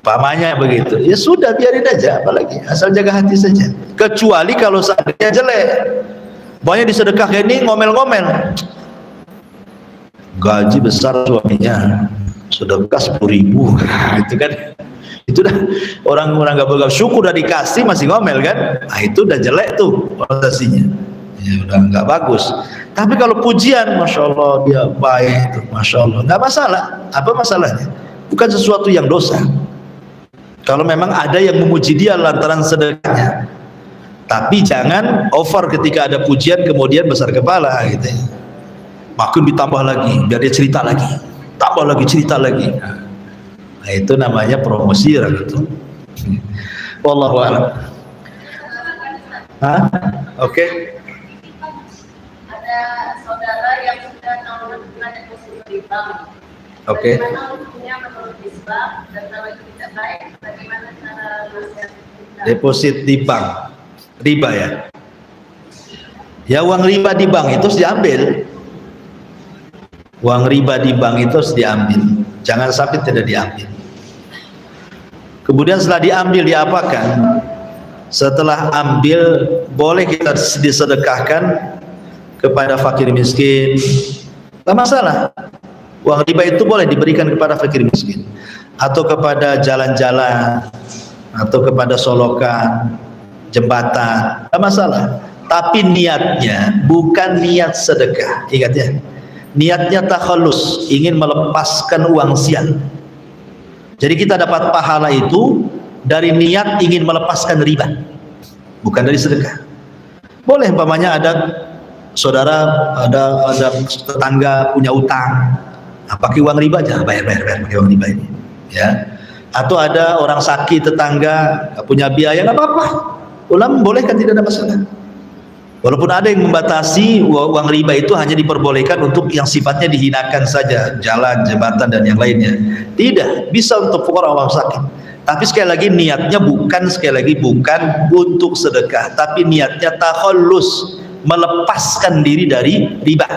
pamannya begitu, ya sudah biarin aja, apalagi asal jaga hati saja. Kecuali kalau seandainya jelek, banyak disedekah ini ngomel-ngomel, gaji besar suaminya sedekah 10.000 itu kan, itu dah orang-orang nggak bersyukur, udah dikasih masih ngomel kan, nah itu udah jelek tuh orientasinya ya, udah nggak bagus. Tapi kalau pujian, masya Allah dia baik tuh, masya Allah, nggak masalah. Apa masalahnya? Bukan sesuatu yang dosa kalau memang ada yang memuji dia lantaran sedekahnya. Tapi jangan over ketika ada pujian kemudian besar kepala gitu ya. Makin ditambah lagi biar dia cerita lagi, tambah lagi cerita lagi. Nah itu namanya promosi gitu. Wallahu a'lam. Oke. Ada saudara yang sudah tahun bulan deposito di bank. Oke. Bagaimana hukumnya menurut Islam, dan kalau itu tidak baik, bagaimana cara nasihat kita? Deposit di bank, riba ya. Ya uang riba di bank itu harus diambil. Uang riba di bank itu harus diambil. Jangan sampai tidak diambil. Kemudian setelah diambil diapakan? Setelah ambil boleh kita disedekahkan kepada fakir miskin. Tak masalah. Uang riba itu boleh diberikan kepada fakir miskin, atau kepada jalan-jalan, atau kepada solokan, jembatan, tak masalah. Tapi niatnya bukan niat sedekah. Ingat ya, niatnya takhallus, ingin melepaskan uang sial. Jadi kita dapat pahala itu dari niat ingin melepaskan riba, bukan dari sedekah. Boleh umpamanya ada saudara, ada tetangga punya utang, pakai uang riba aja, bayar pakai uang riba ini, ya. Atau ada orang sakit tetangga, nggak punya biaya, nggak apa-apa. Ulama bolehkan, tidak ada masalah. Walaupun ada yang membatasi uang riba itu hanya diperbolehkan untuk yang sifatnya dihinakan saja, jalan, jembatan dan yang lainnya. Tidak, bisa untuk fuqara orang sakit. Tapi sekali lagi niatnya bukan untuk sedekah, tapi niatnya takhallus, melepaskan diri dari riba.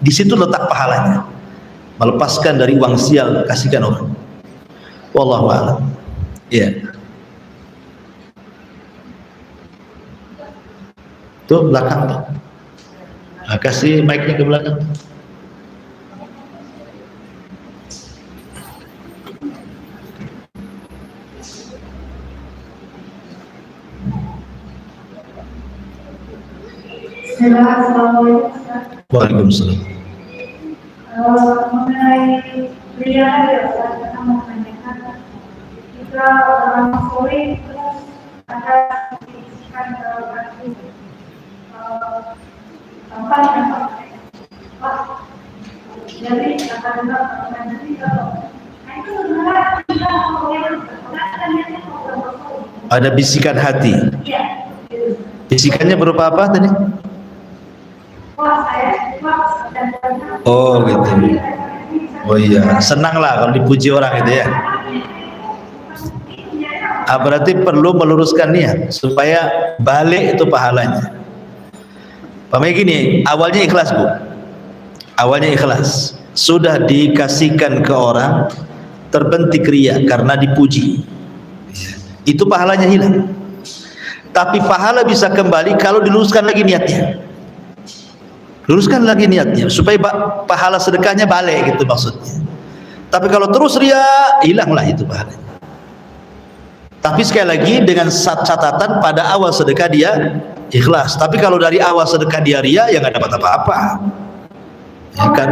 Di situ letak pahalanya. Melepaskan dari uang sial, kasihkan orang. Wallahu a'lam. Iya. Tuh belakang tuh. Nah, kasih mic-nya ke belakang. Assalamualaikum. Waalaikumsalam. Mengenai pria ya, saya mau menanyakan, jika orang sore terus ada bisikan berarti tanpa yang jadi akan nanti kalau itu sebenarnya kita ada bisikan hati. Iya. Bisikannya berupa apa tadi? Oh gitu. Oh iya, senanglah kalau dipuji orang itu ya. Berarti perlu meluruskan niat supaya balik itu pahalanya. Pamanya gini, awalnya ikhlas Bu. Awalnya ikhlas. Sudah dikasihkan ke orang, terbentik riya karena dipuji. Itu pahalanya hilang. Tapi pahala bisa kembali kalau diluruskan lagi niatnya. Luruskan lagi niatnya supaya pahala sedekahnya balik gitu maksudnya. Tapi kalau terus riya, hilanglah itu pahalanya. Tapi sekali lagi dengan catatan pada awal sedekah dia ikhlas. Tapi kalau dari awal sedekah dia riya, ya nggak dapat apa-apa. Ya kan?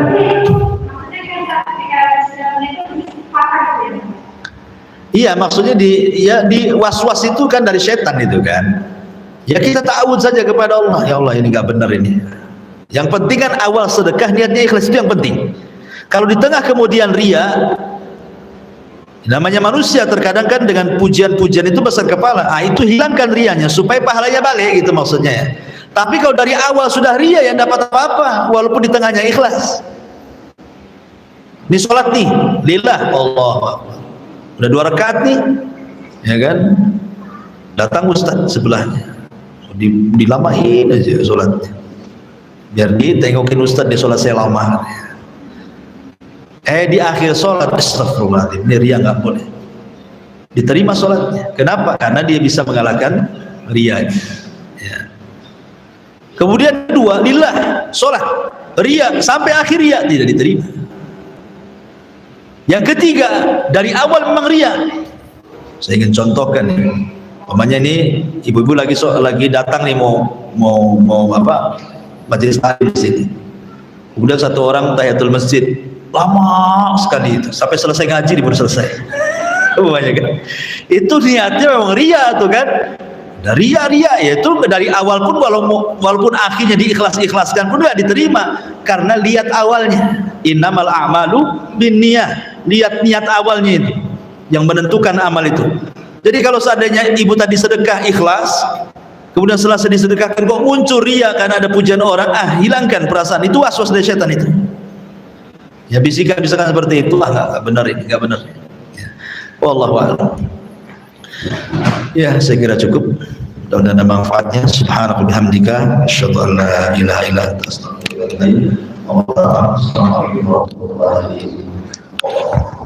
Iya, maksudnya di was-was itu kan dari setan itu kan. Ya kita ta'awud saja kepada Allah. Ya Allah, ini nggak benar ini. Yang penting kan awal sedekah niatnya ikhlas, itu yang penting. Kalau di tengah kemudian riya, namanya manusia terkadang kan dengan pujian-pujian itu besar kepala. Itu hilangkan riyanya supaya pahalanya balik gitu maksudnya ya. Tapi kalau dari awal sudah riya, yang dapat apa-apa walaupun di tengahnya ikhlas. Ini sholat nih, lillah, Allah. Udah 2 rakaat nih, ya kan? Datang ustaz sebelahnya, dilamain aja sholatnya. Biar ditengokin ustaz di sholat saya lama. Di akhir sholat, astagfirullahaladzim, ini riya nggak boleh. Diterima sholatnya. Kenapa? Karena dia bisa mengalahkan riyanya. Ya. Kemudian 2, lillah, sholat, riya sampai akhir riya tidak diterima. Yang ketiga, dari awal memang riya. Saya ingin contohkan nih. Umpamanya ini ibu-ibu lagi datang nih mau apa? Majelis taklim di sini. Kemudian satu orang tahiyatul masjid lama sekali itu sampai selesai ngaji baru selesai. Banyak kan? Itu niatnya memang riya tuh kan. Dari riya yaitu dari awal pun walaupun akhirnya diikhlaskan pun tidak diterima karena lihat awalnya. Innamal a'malu binniyah. Lihat niat awalnya itu yang menentukan amal itu. Jadi kalau seandainya ibu tadi sedekah ikhlas, kemudian selesai disedekahkan kok muncul riya karena ada pujian orang, hilangkan perasaan itu, waswas dari setan itu. Ya bisikan seperti itu nggak benar ini, nggak benar. Ya. Wallahu a'lam. Ya saya kira cukup. mudah-mudahan ada manfaatnya. Subhanaka bihamdika asyhadu an la ilaha illa anta astaghfiruka wa atubu ilaik. Assalamualaikum warahmatullahi wabarakatuh.